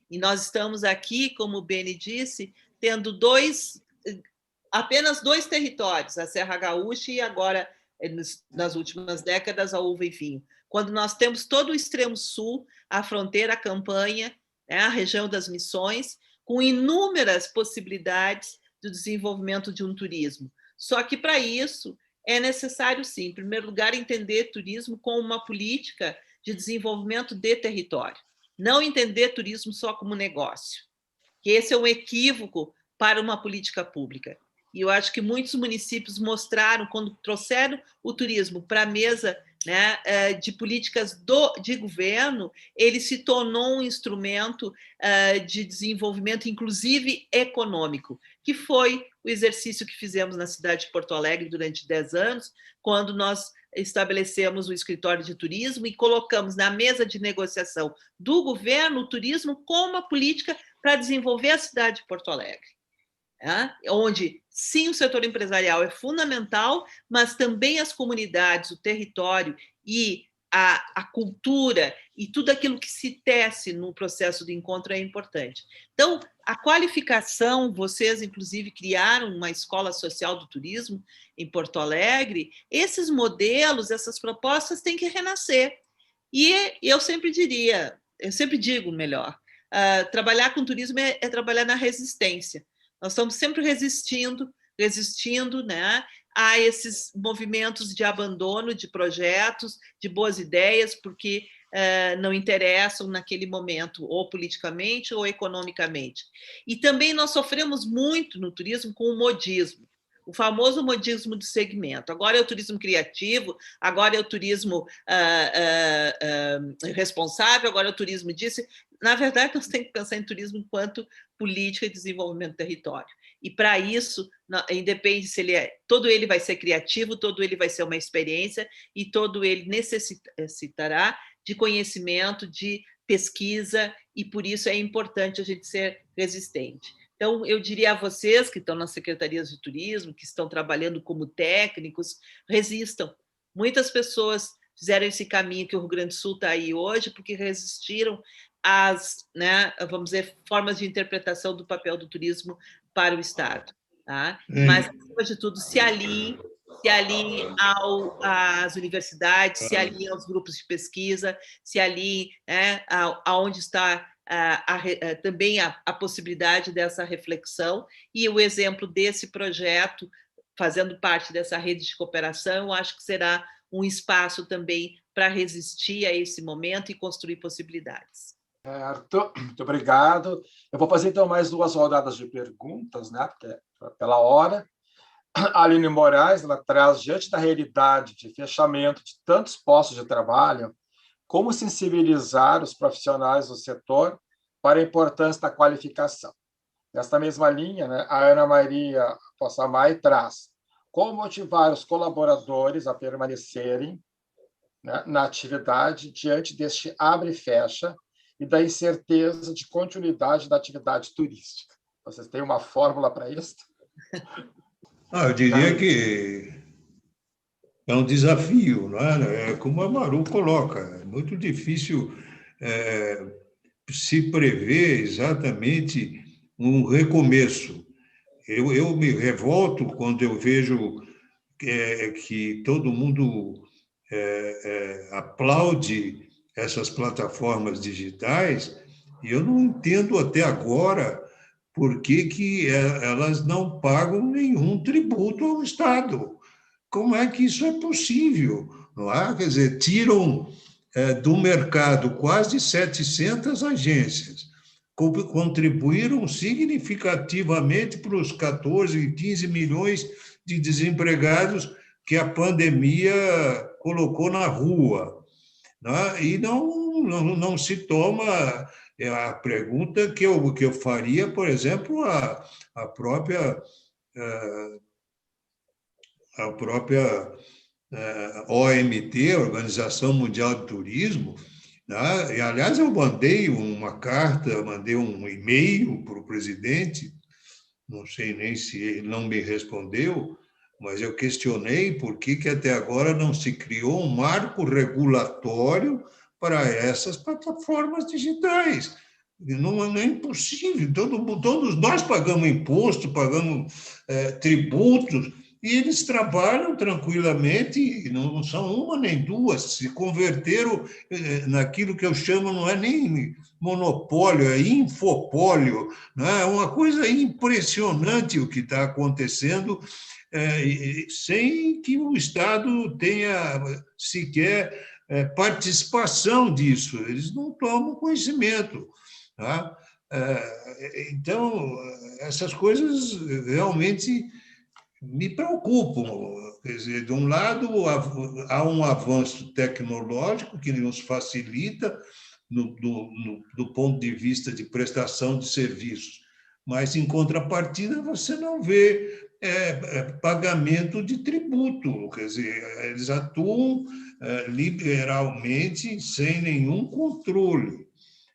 e nós estamos aqui, como o Beni disse, tendo apenas dois territórios, a Serra Gaúcha e agora, nas últimas décadas, a Uva e Vinho. Quando nós temos todo o extremo sul, a fronteira, a campanha, a região das Missões, com inúmeras possibilidades do desenvolvimento de um turismo. Só que, para isso, é necessário, sim, em primeiro lugar, entender turismo como uma política de desenvolvimento de território. Não entender turismo só como negócio, que esse é um equívoco para uma política pública. E eu acho que muitos municípios mostraram, quando trouxeram o turismo para a mesa de políticas de governo, ele se tornou um instrumento de desenvolvimento, inclusive econômico, que foi o exercício que fizemos na cidade de Porto Alegre durante 10 anos, quando nós estabelecemos o escritório de turismo e colocamos na mesa de negociação do governo o turismo como uma política para desenvolver a cidade de Porto Alegre. Onde, sim, o setor empresarial é fundamental, mas também as comunidades, o território e a cultura e tudo aquilo que se tece no processo do encontro é importante. Então, a qualificação, vocês, inclusive, criaram uma escola social do turismo em Porto Alegre, esses modelos, essas propostas têm que renascer. E eu sempre digo melhor, trabalhar com turismo é trabalhar na resistência. Nós estamos sempre resistindo, né, a esses movimentos de abandono de projetos, de boas ideias, porque não interessam naquele momento, ou politicamente ou economicamente. E também nós sofremos muito no turismo com o modismo, o famoso modismo de segmento. Agora é o turismo criativo, agora é o turismo responsável, agora é o turismo disso. Na verdade, nós temos que pensar em turismo enquanto política de desenvolvimento do território. E, para isso, independe se todo ele vai ser criativo, todo ele vai ser uma experiência e todo ele necessitará de conhecimento, de pesquisa, e, por isso, é importante a gente ser resistente. Então, eu diria a vocês que estão nas secretarias de turismo, que estão trabalhando como técnicos, resistam. Muitas pessoas fizeram esse caminho que o Rio Grande do Sul está aí hoje, porque resistiram às, né, vamos dizer, formas de interpretação do papel do turismo para o Estado. Tá? Mas, acima de tudo, se aliem às universidades, se aliem aos grupos de pesquisa, se aliem, né, aonde está também a possibilidade dessa reflexão, e o exemplo desse projeto, fazendo parte dessa rede de cooperação, eu acho que será um espaço também para resistir a esse momento e construir possibilidades. Certo, muito obrigado. Eu vou fazer, então, mais 2 rodadas de perguntas, né, porque pela hora. A Aline Moraes, ela traz, diante da realidade de fechamento de tantos postos de trabalho, como sensibilizar os profissionais do setor para a importância da qualificação. Nesta mesma linha, né, a Ana Maria Possamay traz como motivar os colaboradores a permanecerem, né, na atividade diante deste abre e fecha e da incerteza de continuidade da atividade turística. Vocês têm uma fórmula para isso? Eu diria que é um desafio, não é? Como a Maru coloca, é muito difícil se prever exatamente um recomeço. Eu me revolto quando eu vejo que todo mundo aplaude essas plataformas digitais, e eu não entendo até agora por que elas não pagam nenhum tributo ao Estado. Como é que isso é possível? Não é? Quer dizer, tiram do mercado quase 700 agências, contribuíram significativamente para os 14, 15 milhões de desempregados que a pandemia colocou na rua. Né? E não se toma a pergunta que eu faria, por exemplo, a própria OMT, Organização Mundial de Turismo, né? E, aliás, eu mandei uma carta, mandei um e-mail para o presidente, não sei nem se ele não me respondeu, mas eu questionei por que até agora não se criou um marco regulatório para essas plataformas digitais. Não é impossível, todos nós pagamos imposto, pagamos tributos, e eles trabalham tranquilamente, não são uma nem duas, se converteram naquilo que eu chamo, não é nem monopólio, é infopólio, né? É uma coisa impressionante o que está acontecendo, sem que o Estado tenha sequer participação disso, eles não tomam conhecimento. Tá? Então, essas coisas realmente me preocupam. Quer dizer, de um lado, há um avanço tecnológico que nos facilita do ponto de vista de prestação de serviços, mas, em contrapartida, você não vê pagamento de tributo. Quer dizer, eles atuam liberalmente, sem nenhum controle.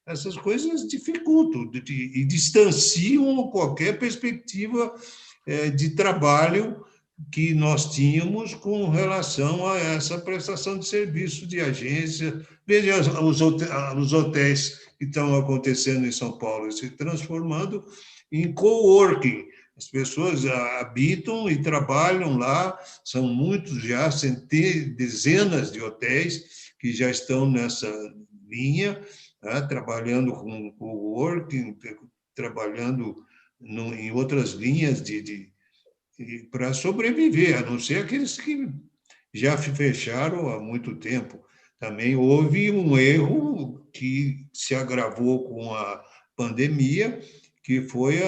Essas coisas dificultam e distanciam qualquer perspectiva de trabalho que nós tínhamos com relação a essa prestação de serviço de agência. Veja os hotéis que estão acontecendo em São Paulo, se transformando em coworking. As pessoas habitam e trabalham lá, são muitos já, dezenas de hotéis que já estão nessa linha, né? Trabalhando com coworking, trabalhando em outras linhas para sobreviver, a não ser aqueles que já fecharam há muito tempo. Também houve um erro que se agravou com a pandemia, que foi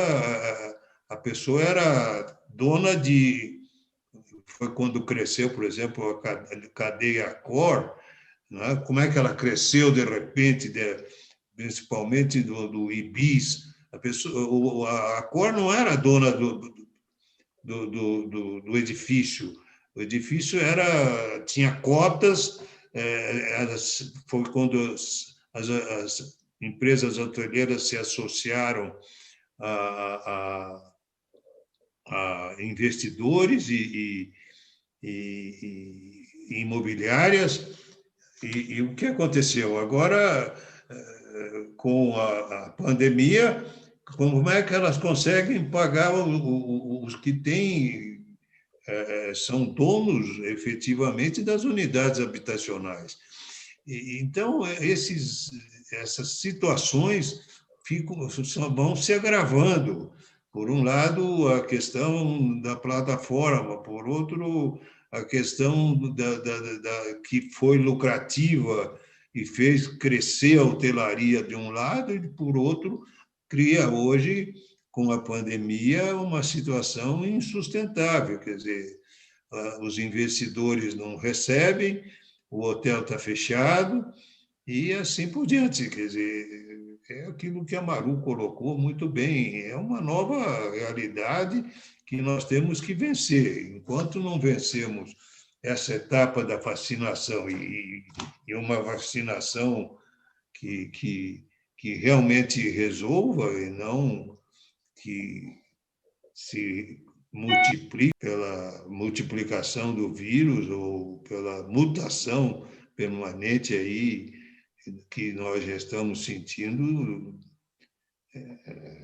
a pessoa era dona de... Foi quando cresceu, por exemplo, a cadeia Core, né? Como é que ela cresceu de repente, principalmente do Ibis. A Core não era dona do edifício. O edifício tinha cotas, foi quando as empresas hoteleiras se associaram a investidores e imobiliárias. E o que aconteceu? Agora, com a pandemia, como é que elas conseguem pagar os que têm, são donos efetivamente das unidades habitacionais? Então, essas situações vão se agravando. Por um lado, a questão da plataforma, por outro, a questão que foi lucrativa e fez crescer a hotelaria de um lado, e, por outro, cria hoje, com a pandemia, uma situação insustentável. Quer dizer, os investidores não recebem, o hotel está fechado, e assim por diante. Quer dizer, é aquilo que a Maru colocou muito bem, é uma nova realidade que nós temos que vencer. Enquanto não vencermos essa etapa da vacinação, e uma vacinação que realmente resolva, e não que se multiplique pela multiplicação do vírus ou pela mutação permanente aí que nós já estamos sentindo,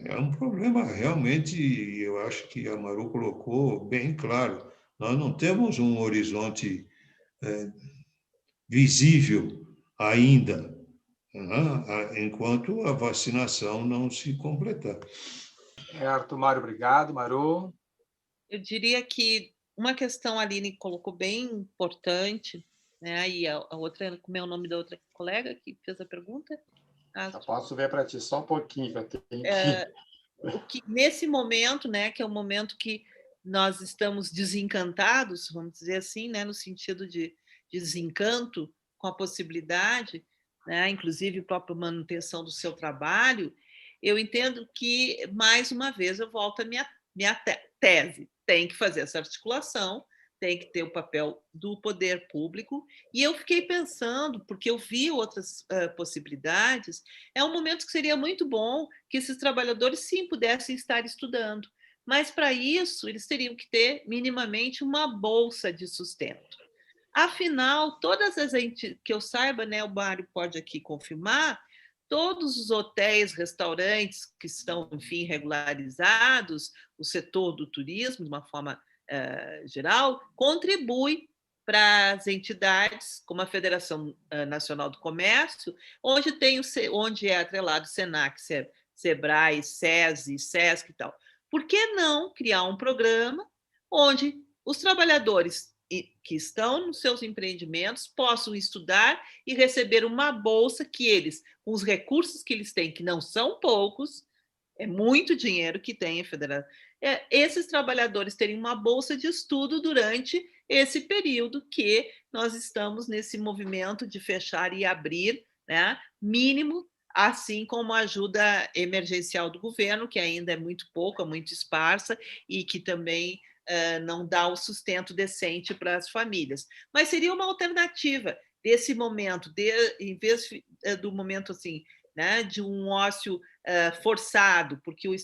é um problema realmente, eu acho que a Maru colocou bem claro. Nós não temos um horizonte visível ainda, né? Enquanto a vacinação não se completar. Certo, Mário, obrigado. Maru? Eu diria que uma questão a Aline colocou bem importante, né? E a outra, como é o nome da outra colega que fez a pergunta? Eu posso ver para ti só um pouquinho, que eu tenho que... Nesse momento, né, que é o momento que nós estamos desencantados, vamos dizer assim, né, no sentido de desencanto com a possibilidade, né, inclusive a própria manutenção do seu trabalho, eu entendo que, mais uma vez, eu volto à minha tese. Tem que fazer essa articulação, tem que ter o papel do poder público, e eu fiquei pensando, porque eu vi outras possibilidades, é um momento que seria muito bom que esses trabalhadores, sim, pudessem estar estudando, mas, para isso, eles teriam que ter, minimamente, uma bolsa de sustento. Afinal, todas as que eu saiba, né, o Mário pode aqui confirmar, todos os hotéis, restaurantes que estão, enfim, regularizados, o setor do turismo, de uma forma geral, contribui para as entidades, como a Federação Nacional do Comércio, onde é atrelado Senac, Sebrae, SESI, SESC e tal. Por que não criar um programa onde os trabalhadores que estão nos seus empreendimentos possam estudar e receber uma bolsa que eles, com os recursos que eles têm, que não são poucos, é muito dinheiro que tem a federação, esses trabalhadores terem uma bolsa de estudo durante esse período que nós estamos nesse movimento de fechar e abrir, né, mínimo, assim como a ajuda emergencial do governo, que ainda é muito pouca, muito esparsa, e que também não dá o sustento decente para as famílias. Mas seria uma alternativa desse momento, em vez do momento assim, né, de um ócio forçado, porque o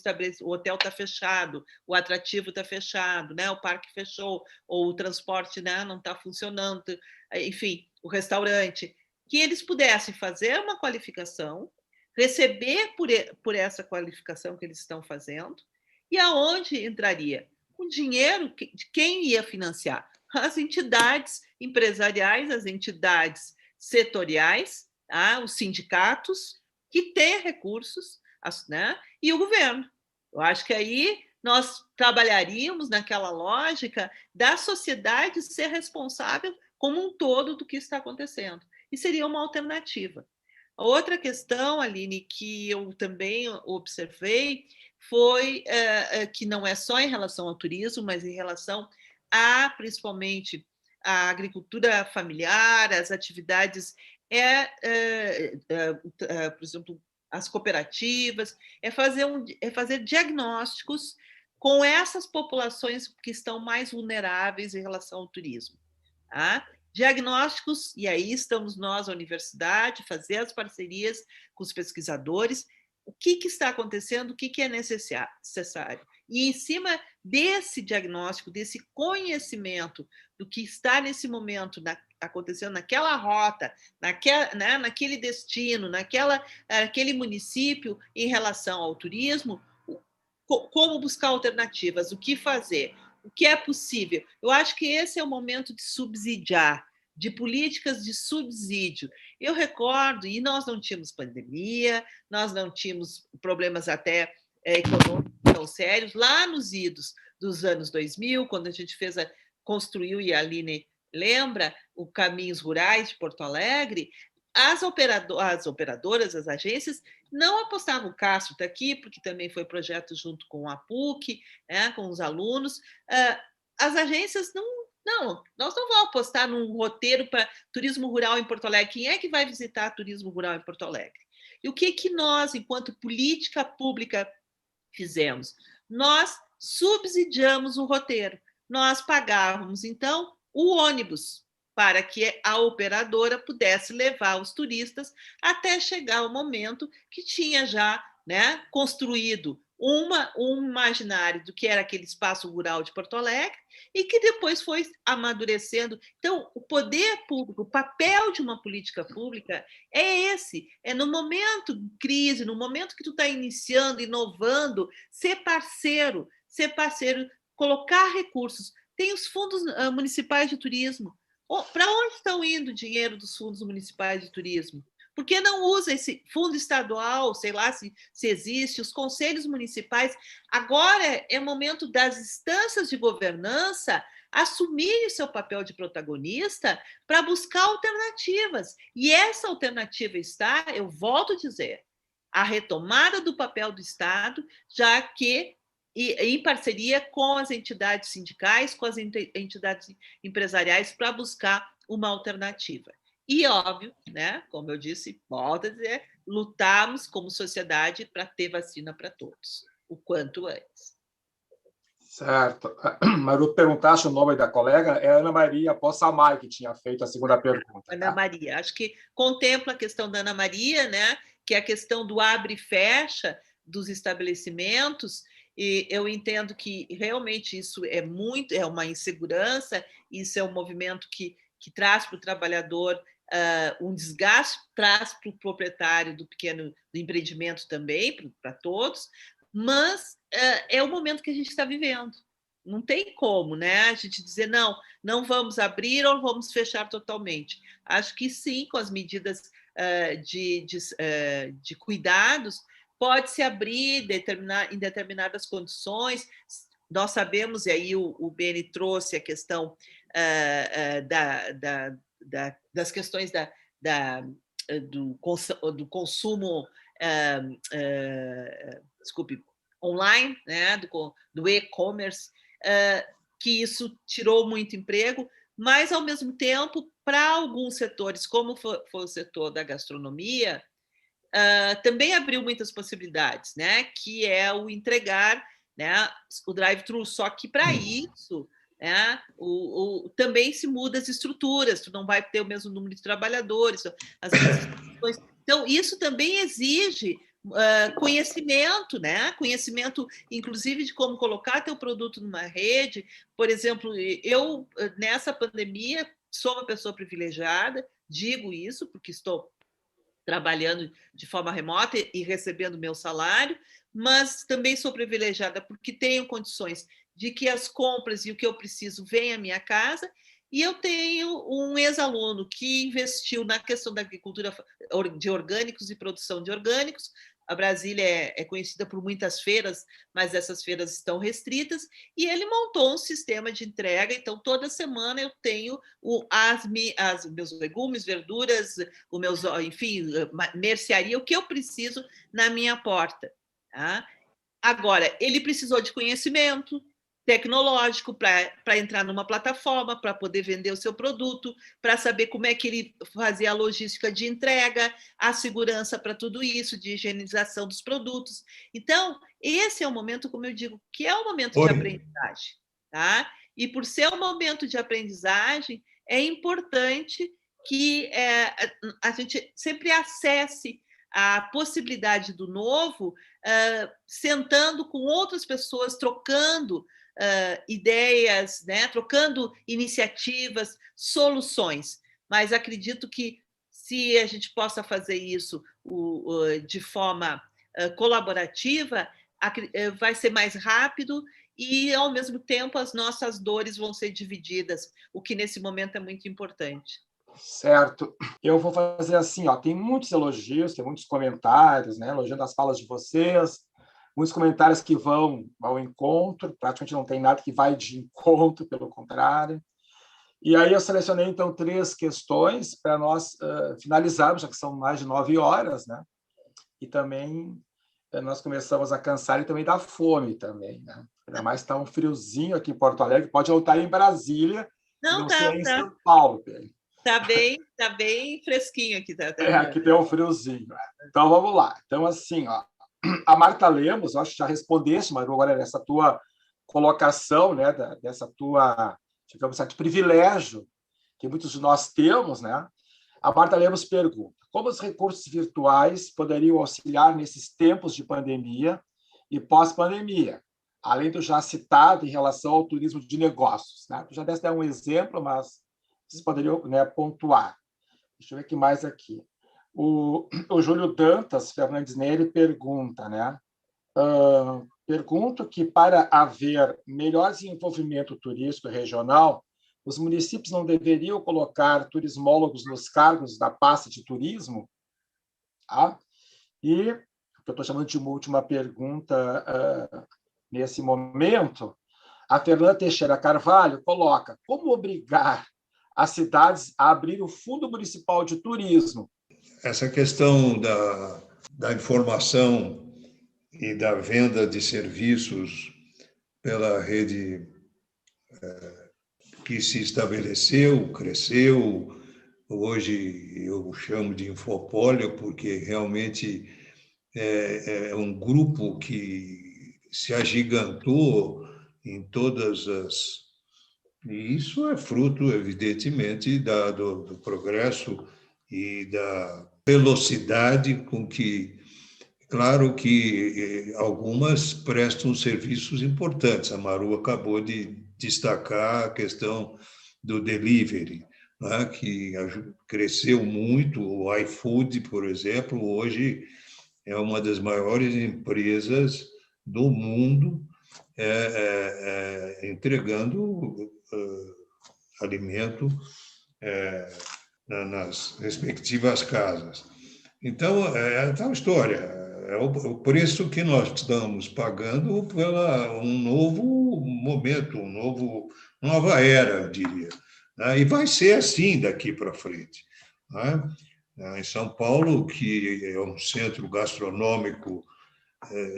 hotel está fechado, o atrativo está fechado, né, o parque fechou, ou o transporte, né, não está funcionando, enfim, o restaurante, que eles pudessem fazer uma qualificação, receber por essa qualificação que eles estão fazendo, e aonde entraria? O dinheiro de quem ia financiar? As entidades empresariais, as entidades setoriais, os sindicatos, que tenha recursos, né? E o governo. Eu acho que aí nós trabalharíamos naquela lógica da sociedade ser responsável como um todo do que está acontecendo. E seria uma alternativa. A outra questão, Aline, que eu também observei foi que não é só em relação ao turismo, mas em relação a, principalmente, a agricultura familiar, as atividades, por exemplo, as cooperativas, é fazer diagnósticos com essas populações que estão mais vulneráveis em relação ao turismo. Tá? Diagnósticos, e aí estamos nós, a universidade, fazer as parcerias com os pesquisadores, o que está acontecendo, o que é necessário. E em cima desse diagnóstico, desse conhecimento do que está nesse momento acontecendo naquela rota, naquele destino, naquele município em relação ao turismo, como buscar alternativas, o que fazer, o que é possível. Eu acho que esse é o momento de subsidiar, de políticas de subsídio. Eu recordo, e nós não tínhamos pandemia, nós não tínhamos problemas até econômicos tão sérios, lá nos idos dos anos 2000, quando a gente construiu, e a Aline lembra, o Caminhos Rurais de Porto Alegre, as operadoras, as agências, não apostavam. O Cássio está aqui, porque também foi projeto junto com a PUC, com os alunos. As agências não, nós não vamos apostar num roteiro para turismo rural em Porto Alegre. Quem é que vai visitar turismo rural em Porto Alegre? E o que nós, enquanto política pública, fizemos? Nós subsidiamos o roteiro. Nós pagávamos, então, o ônibus para que a operadora pudesse levar os turistas até chegar o momento que tinha já, né, construído um imaginário do que era aquele espaço rural de Porto Alegre e que depois foi amadurecendo. Então, o poder público, o papel de uma política pública é esse, é no momento de crise, no momento que tu está iniciando, inovando, ser parceiro, colocar recursos. Tem os fundos municipais de turismo. Para onde estão indo o dinheiro dos fundos municipais de turismo? Por que não usa esse fundo estadual, sei lá se existe, os conselhos municipais? Agora é momento das instâncias de governança assumirem o seu papel de protagonista para buscar alternativas. E essa alternativa está, eu volto a dizer, a retomada do papel do Estado, já que em parceria com as entidades sindicais, com as entidades empresariais, para buscar uma alternativa. E, óbvio, né, como eu disse, volto a dizer, lutarmos como sociedade para ter vacina para todos, o quanto antes. Certo. Maru, perguntaste o nome da colega, é Ana Maria Possamay, que tinha feito a segunda pergunta. Tá? Ana Maria, acho que contempla a questão da Ana Maria, né, que é a questão do abre e fecha dos estabelecimentos, e eu entendo que realmente isso é uma insegurança, isso é um movimento que traz para o trabalhador um desgaste, traz para o proprietário do empreendimento também, para todos, mas é o momento que a gente está vivendo. Não tem como, né? A gente dizer, não vamos abrir ou vamos fechar totalmente. Acho que sim, com as medidas de cuidados, pode-se abrir em determinadas condições. Nós sabemos, e aí o Beni trouxe a questão das questões do consumo desculpe, online, né, do e-commerce, que isso tirou muito emprego, mas, ao mesmo tempo, para alguns setores, como foi o setor da gastronomia, também abriu muitas possibilidades, né, que é o entregar, né, o drive-thru, só que para isso, né, também se muda as estruturas, tu não vai ter o mesmo número de trabalhadores, então isso também exige conhecimento, né? Conhecimento, inclusive, de como colocar teu produto numa rede. Por exemplo, eu, nessa pandemia, sou uma pessoa privilegiada, digo isso porque estou trabalhando de forma remota e recebendo meu salário, mas também sou privilegiada porque tenho condições de que as compras e o que eu preciso venham à minha casa, E eu tenho um ex-aluno que investiu na questão da agricultura de orgânicos e produção de orgânicos. A Brasília é conhecida por muitas feiras, mas essas feiras estão restritas, e ele montou um sistema de entrega. Então, toda semana eu tenho meus legumes, verduras, os meus, enfim, mercearia, o que eu preciso na minha porta. Tá? Agora, ele precisou de conhecimento tecnológico para entrar numa plataforma, para poder vender o seu produto, para saber como é que ele fazia a logística de entrega, a segurança para tudo isso, de higienização dos produtos. Então, esse é o momento, como eu digo, que é o momento de aprendizagem. Tá? E por ser um momento de aprendizagem, é importante que a gente sempre acesse a possibilidade do novo, sentando com outras pessoas, trocando ideias, né? Trocando iniciativas, soluções. Mas acredito que, se a gente possa fazer isso de forma colaborativa, vai ser mais rápido e, ao mesmo tempo, as nossas dores vão ser divididas, o que, nesse momento, é muito importante. Certo. Eu vou fazer assim, ó, tem muitos elogios, tem muitos comentários, né, elogiando as falas de vocês, muitos comentários que vão ao encontro, praticamente não tem nada que vai de encontro, pelo contrário. E aí eu selecionei, então, 3 questões para nós finalizarmos, já que são mais de 9 horas, né? E também nós começamos a cansar e também dar fome também, né? Ainda mais está um friozinho aqui em Porto Alegre, pode eu estar em Brasília, não ser aí em São Paulo, Pedro. Tá bem fresquinho aqui. Aqui tem um friozinho. Então, vamos lá. Então, assim, ó, a Marta Lemos, acho que já respondeste, mas agora nessa tua colocação, né, dessa tua, digamos assim, privilégio que muitos de nós temos, né? A Marta Lemos pergunta: como os recursos virtuais poderiam auxiliar nesses tempos de pandemia e pós-pandemia, além do já citado em relação ao turismo de negócios, né? Tu já deste dar um exemplo, mas vocês poderiam, né, pontuar. Deixa eu ver o que mais aqui. O Júlio Dantas Fernandes Neri pergunta, né? Pergunto que, para haver melhor desenvolvimento turístico regional, os municípios não deveriam colocar turismólogos nos cargos da pasta de turismo? Tá? E, eu estou chamando de uma última pergunta nesse momento, a Fernanda Teixeira Carvalho coloca: como obrigar as cidades a abrir o Fundo Municipal de Turismo? Essa questão da informação e da venda de serviços pela rede que se estabeleceu, cresceu, hoje eu chamo de infopólio, porque realmente é um grupo que se agigantou em todas as... E isso é fruto, evidentemente, do progresso e da velocidade com que... Claro que algumas prestam serviços importantes. A Maru acabou de destacar a questão do delivery, né, que cresceu muito. O iFood, por exemplo, hoje é uma das maiores empresas do mundo entregando alimento nas respectivas casas. Então, é tal história. É o preço que nós estamos pagando pela um novo momento, nova era, eu diria. E vai ser assim daqui para frente. Em São Paulo, que é um centro gastronômico,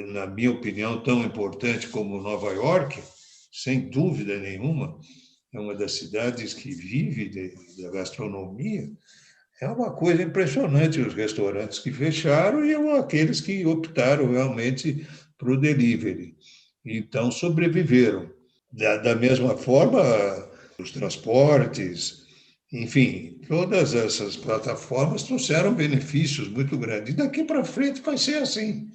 na minha opinião, tão importante como Nova York, sem dúvida nenhuma, é uma das cidades que vive da gastronomia. É uma coisa impressionante os restaurantes que fecharam e aqueles que optaram realmente para o delivery. Então, sobreviveram. Da mesma forma, os transportes, enfim, todas essas plataformas trouxeram benefícios muito grandes. E daqui para frente vai ser assim.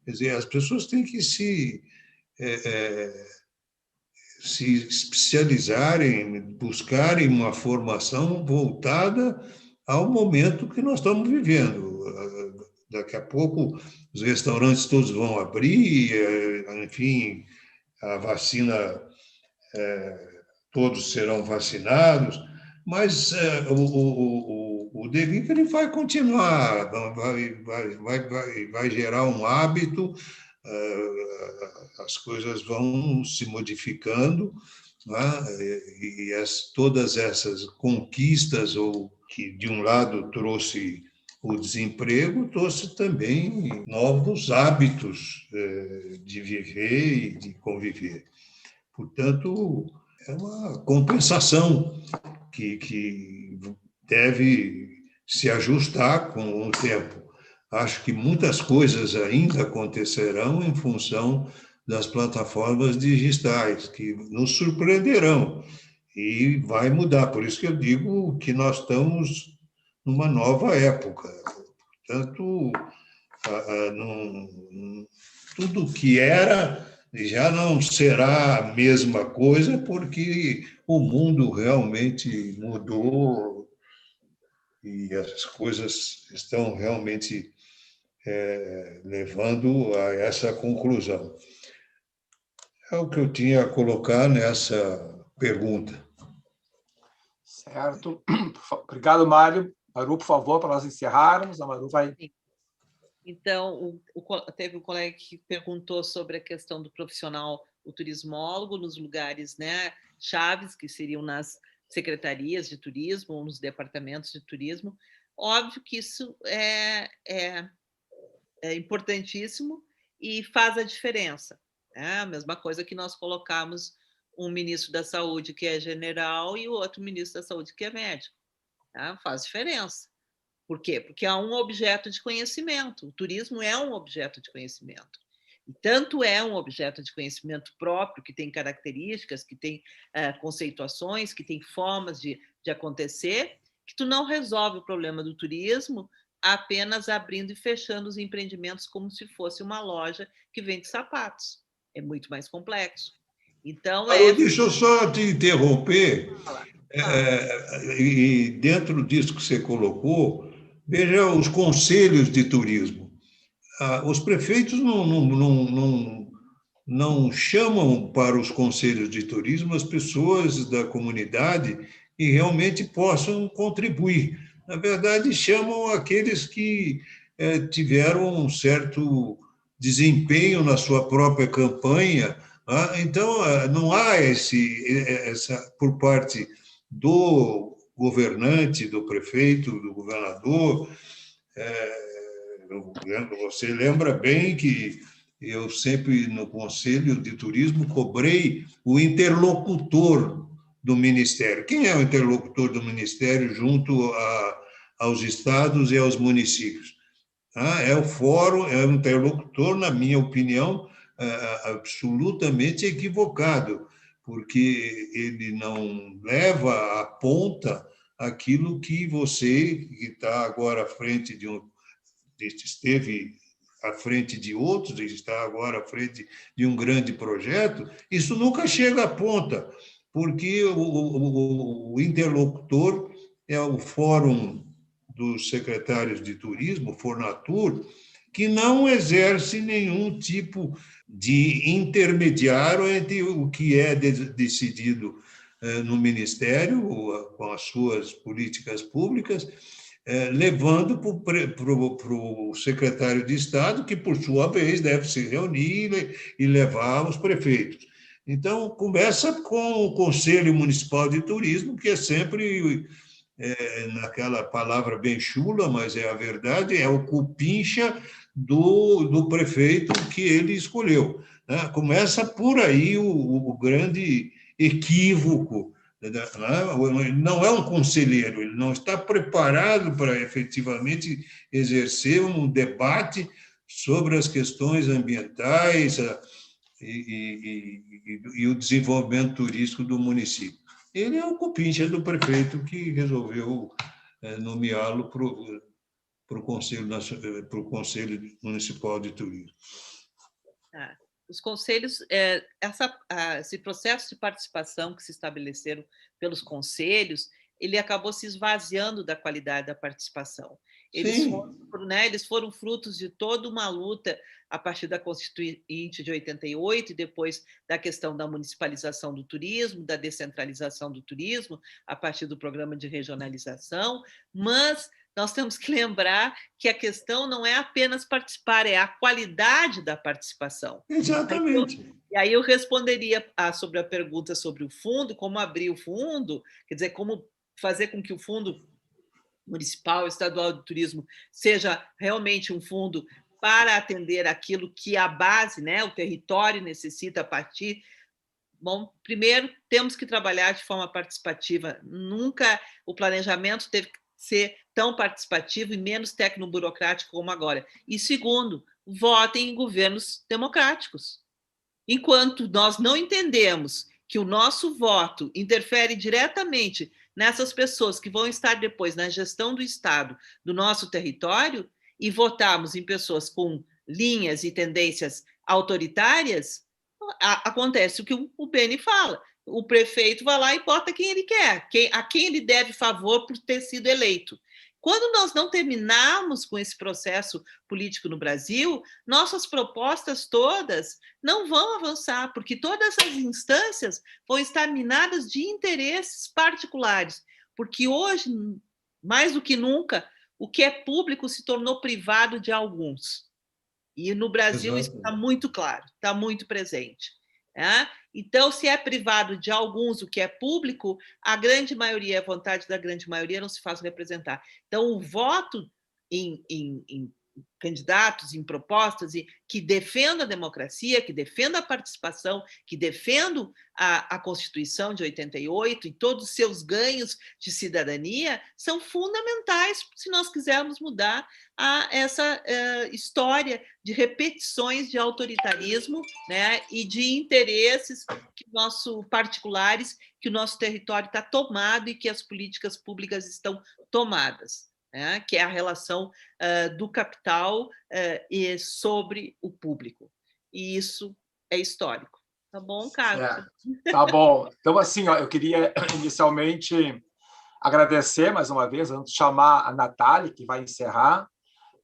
Quer dizer, as pessoas têm que se especializarem, buscarem uma formação voltada ao momento que nós estamos vivendo. Daqui a pouco os restaurantes todos vão abrir, enfim, a vacina todos serão vacinados, mas o delivery vai continuar, vai gerar um hábito, as coisas vão se modificando, né? E todas essas conquistas, ou que de um lado trouxe o desemprego, trouxe também novos hábitos de viver e de conviver. Portanto, é uma compensação que deve se ajustar com o tempo. Acho que muitas coisas ainda acontecerão em função das plataformas digitais, que nos surpreenderão e vai mudar. Por isso que eu digo que nós estamos numa nova época. Portanto, tudo que era já não será a mesma coisa, porque o mundo realmente mudou e as coisas estão realmente levando a essa conclusão. É o que eu tinha a colocar nessa pergunta. Certo. Obrigado, Mário. Maru, por favor, para nós encerrarmos. A Maru vai... Então, teve um colega que perguntou sobre a questão do profissional, o turismólogo, nos lugares, né, chaves, que seriam nas secretarias de turismo ou nos departamentos de turismo. Óbvio que isso é importantíssimo e faz a diferença. É a mesma coisa que nós colocamos um ministro da Saúde que é general e o outro ministro da Saúde que é médico. Tá? Faz diferença. Por quê? Porque há um objeto de conhecimento. O turismo é um objeto de conhecimento. E tanto é um objeto de conhecimento próprio, que tem características, que tem conceituações, que tem formas de acontecer, que tu não resolve o problema do turismo apenas abrindo e fechando os empreendimentos como se fosse uma loja que vende sapatos. É muito mais complexo. Então, Deixa eu só te interromper. E dentro disso que você colocou, veja os conselhos de turismo. Os prefeitos não chamam para os conselhos de turismo as pessoas da comunidade que realmente possam contribuir. Na verdade, chamam aqueles que tiveram um certo desempenho na sua própria campanha. Então, não há essa por parte do governante, do prefeito, do governador. Você lembra bem que eu sempre, no Conselho de Turismo, cobrei o interlocutor do Ministério. Quem é o interlocutor do Ministério junto aos estados e aos municípios? É o fórum, é o interlocutor, na minha opinião, absolutamente equivocado, porque ele não leva à ponta aquilo que você, que está agora à frente esteve à frente de outros, está agora à frente de um grande projeto, isso nunca chega à ponta, porque o interlocutor é o Fórum dos Secretários de Turismo, Fornatur, que não exerce nenhum tipo de intermediário entre o que é decidido no Ministério, com as suas políticas públicas, levando para o secretário de Estado, que, por sua vez, deve se reunir e levar os prefeitos. Então, começa com o Conselho Municipal de Turismo, que é sempre, naquela palavra bem chula, mas é a verdade, é o cupincha do prefeito que ele escolheu. Né? Começa por aí o grande equívoco. Não é um conselheiro, ele não está preparado para efetivamente exercer um debate sobre as questões ambientais e o desenvolvimento turístico do município. Ele é o cupincha do prefeito que resolveu nomeá-lo para o Conselho Municipal de Turismo. Os conselhos, esse processo de participação que se estabeleceram pelos conselhos, ele acabou se esvaziando da qualidade da participação. Eles foram frutos de toda uma luta a partir da Constituinte de 88 e depois da questão da municipalização do turismo, da descentralização do turismo, a partir do programa de regionalização, mas nós temos que lembrar que a questão não é apenas participar, é a qualidade da participação. Exatamente. E aí eu responderia sobre a pergunta sobre o fundo, como abrir o fundo, quer dizer, como fazer com que o fundo municipal, estadual de turismo seja realmente um fundo para atender aquilo que a base, né, o território necessita a partir. Bom, primeiro, temos que trabalhar de forma participativa. Nunca o planejamento teve que ser tão participativo e menos tecnoburocrático como agora. E segundo, votem em governos democráticos. Enquanto nós não entendemos que o nosso voto interfere diretamente nessas pessoas que vão estar depois na gestão do Estado, do nosso território, e votarmos em pessoas com linhas e tendências autoritárias, acontece o que o Beni fala. O prefeito vai lá e bota quem ele quer, a quem ele deve favor por ter sido eleito. Quando nós não terminarmos com esse processo político no Brasil, nossas propostas todas não vão avançar, porque todas as instâncias vão estar minadas de interesses particulares, porque hoje, mais do que nunca, o que é público se tornou privado de alguns. E no Brasil isso está muito claro, está muito presente. Então, se é privado de alguns o que é público, a grande maioria, a vontade da grande maioria não se faz representar. Então, o voto em candidatos, em propostas que defendam a democracia, que defendam a participação, que defendam a Constituição de 88 e todos os seus ganhos de cidadania, são fundamentais se nós quisermos mudar essa história de repetições de autoritarismo, né, e de interesses particulares que o nosso território está tomado e que as políticas públicas estão tomadas. Que é a relação do capital sobre o público. E isso é histórico. Tá bom, Carlos? Tá bom. Então, assim, eu queria inicialmente agradecer mais uma vez, antes de chamar a Natália, que vai encerrar,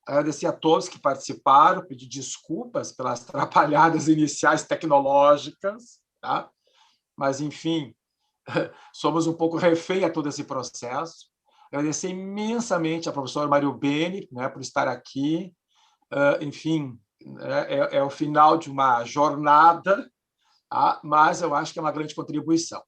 agradecer a todos que participaram, pedir desculpas pelas atrapalhadas iniciais tecnológicas, tá? Mas, enfim, somos um pouco refém a todo esse processo. Agradecer imensamente ao professor Mário Beni, né, por estar aqui. Enfim, é o final de uma jornada, tá? Mas eu acho que é uma grande contribuição.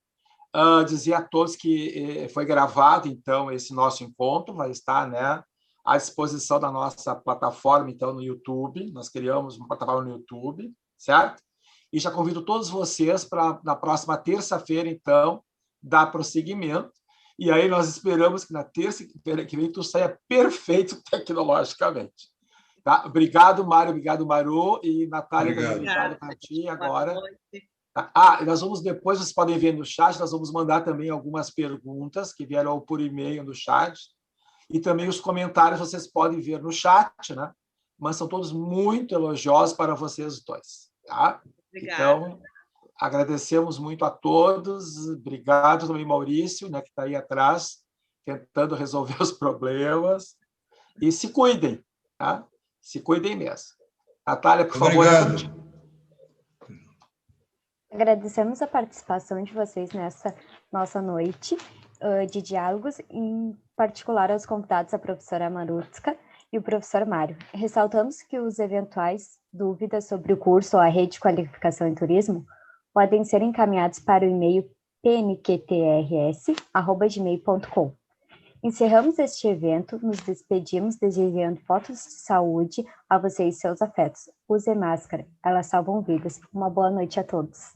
Dizer a todos que foi gravado, então, esse nosso encontro, vai estar, né, à disposição da nossa plataforma, então, no YouTube. Nós criamos uma plataforma no YouTube, certo? E já convido todos vocês para, na próxima terça-feira, então, dar prosseguimento. E aí nós esperamos que na terça-feira que vem tu saia perfeito tecnologicamente. Tá? Obrigado, Mário. Obrigado, Maru. E, Natália, obrigado para ti agora. Nós vamos depois, vocês podem ver no chat, nós vamos mandar também algumas perguntas que vieram por e-mail no chat. E também os comentários vocês podem ver no chat, né? Mas são todos muito elogiosos para vocês dois. Tá? Então, agradecemos muito a todos. Obrigado também, Maurício, né, que está aí atrás, tentando resolver os problemas. E se cuidem, tá? Se cuidem mesmo. Natália, por favor. Obrigado. Agradecemos a participação de vocês nessa nossa noite de diálogos, em particular aos convidados, a professora Marutska e o professor Mário. Ressaltamos que os eventuais dúvidas sobre o curso ou a rede de qualificação em turismo podem ser encaminhados para o e-mail pnqtrs@gmail.com. Encerramos este evento, nos despedimos desejando fotos de saúde a você e seus afetos. Use máscara, elas salvam vidas. Uma boa noite a todos.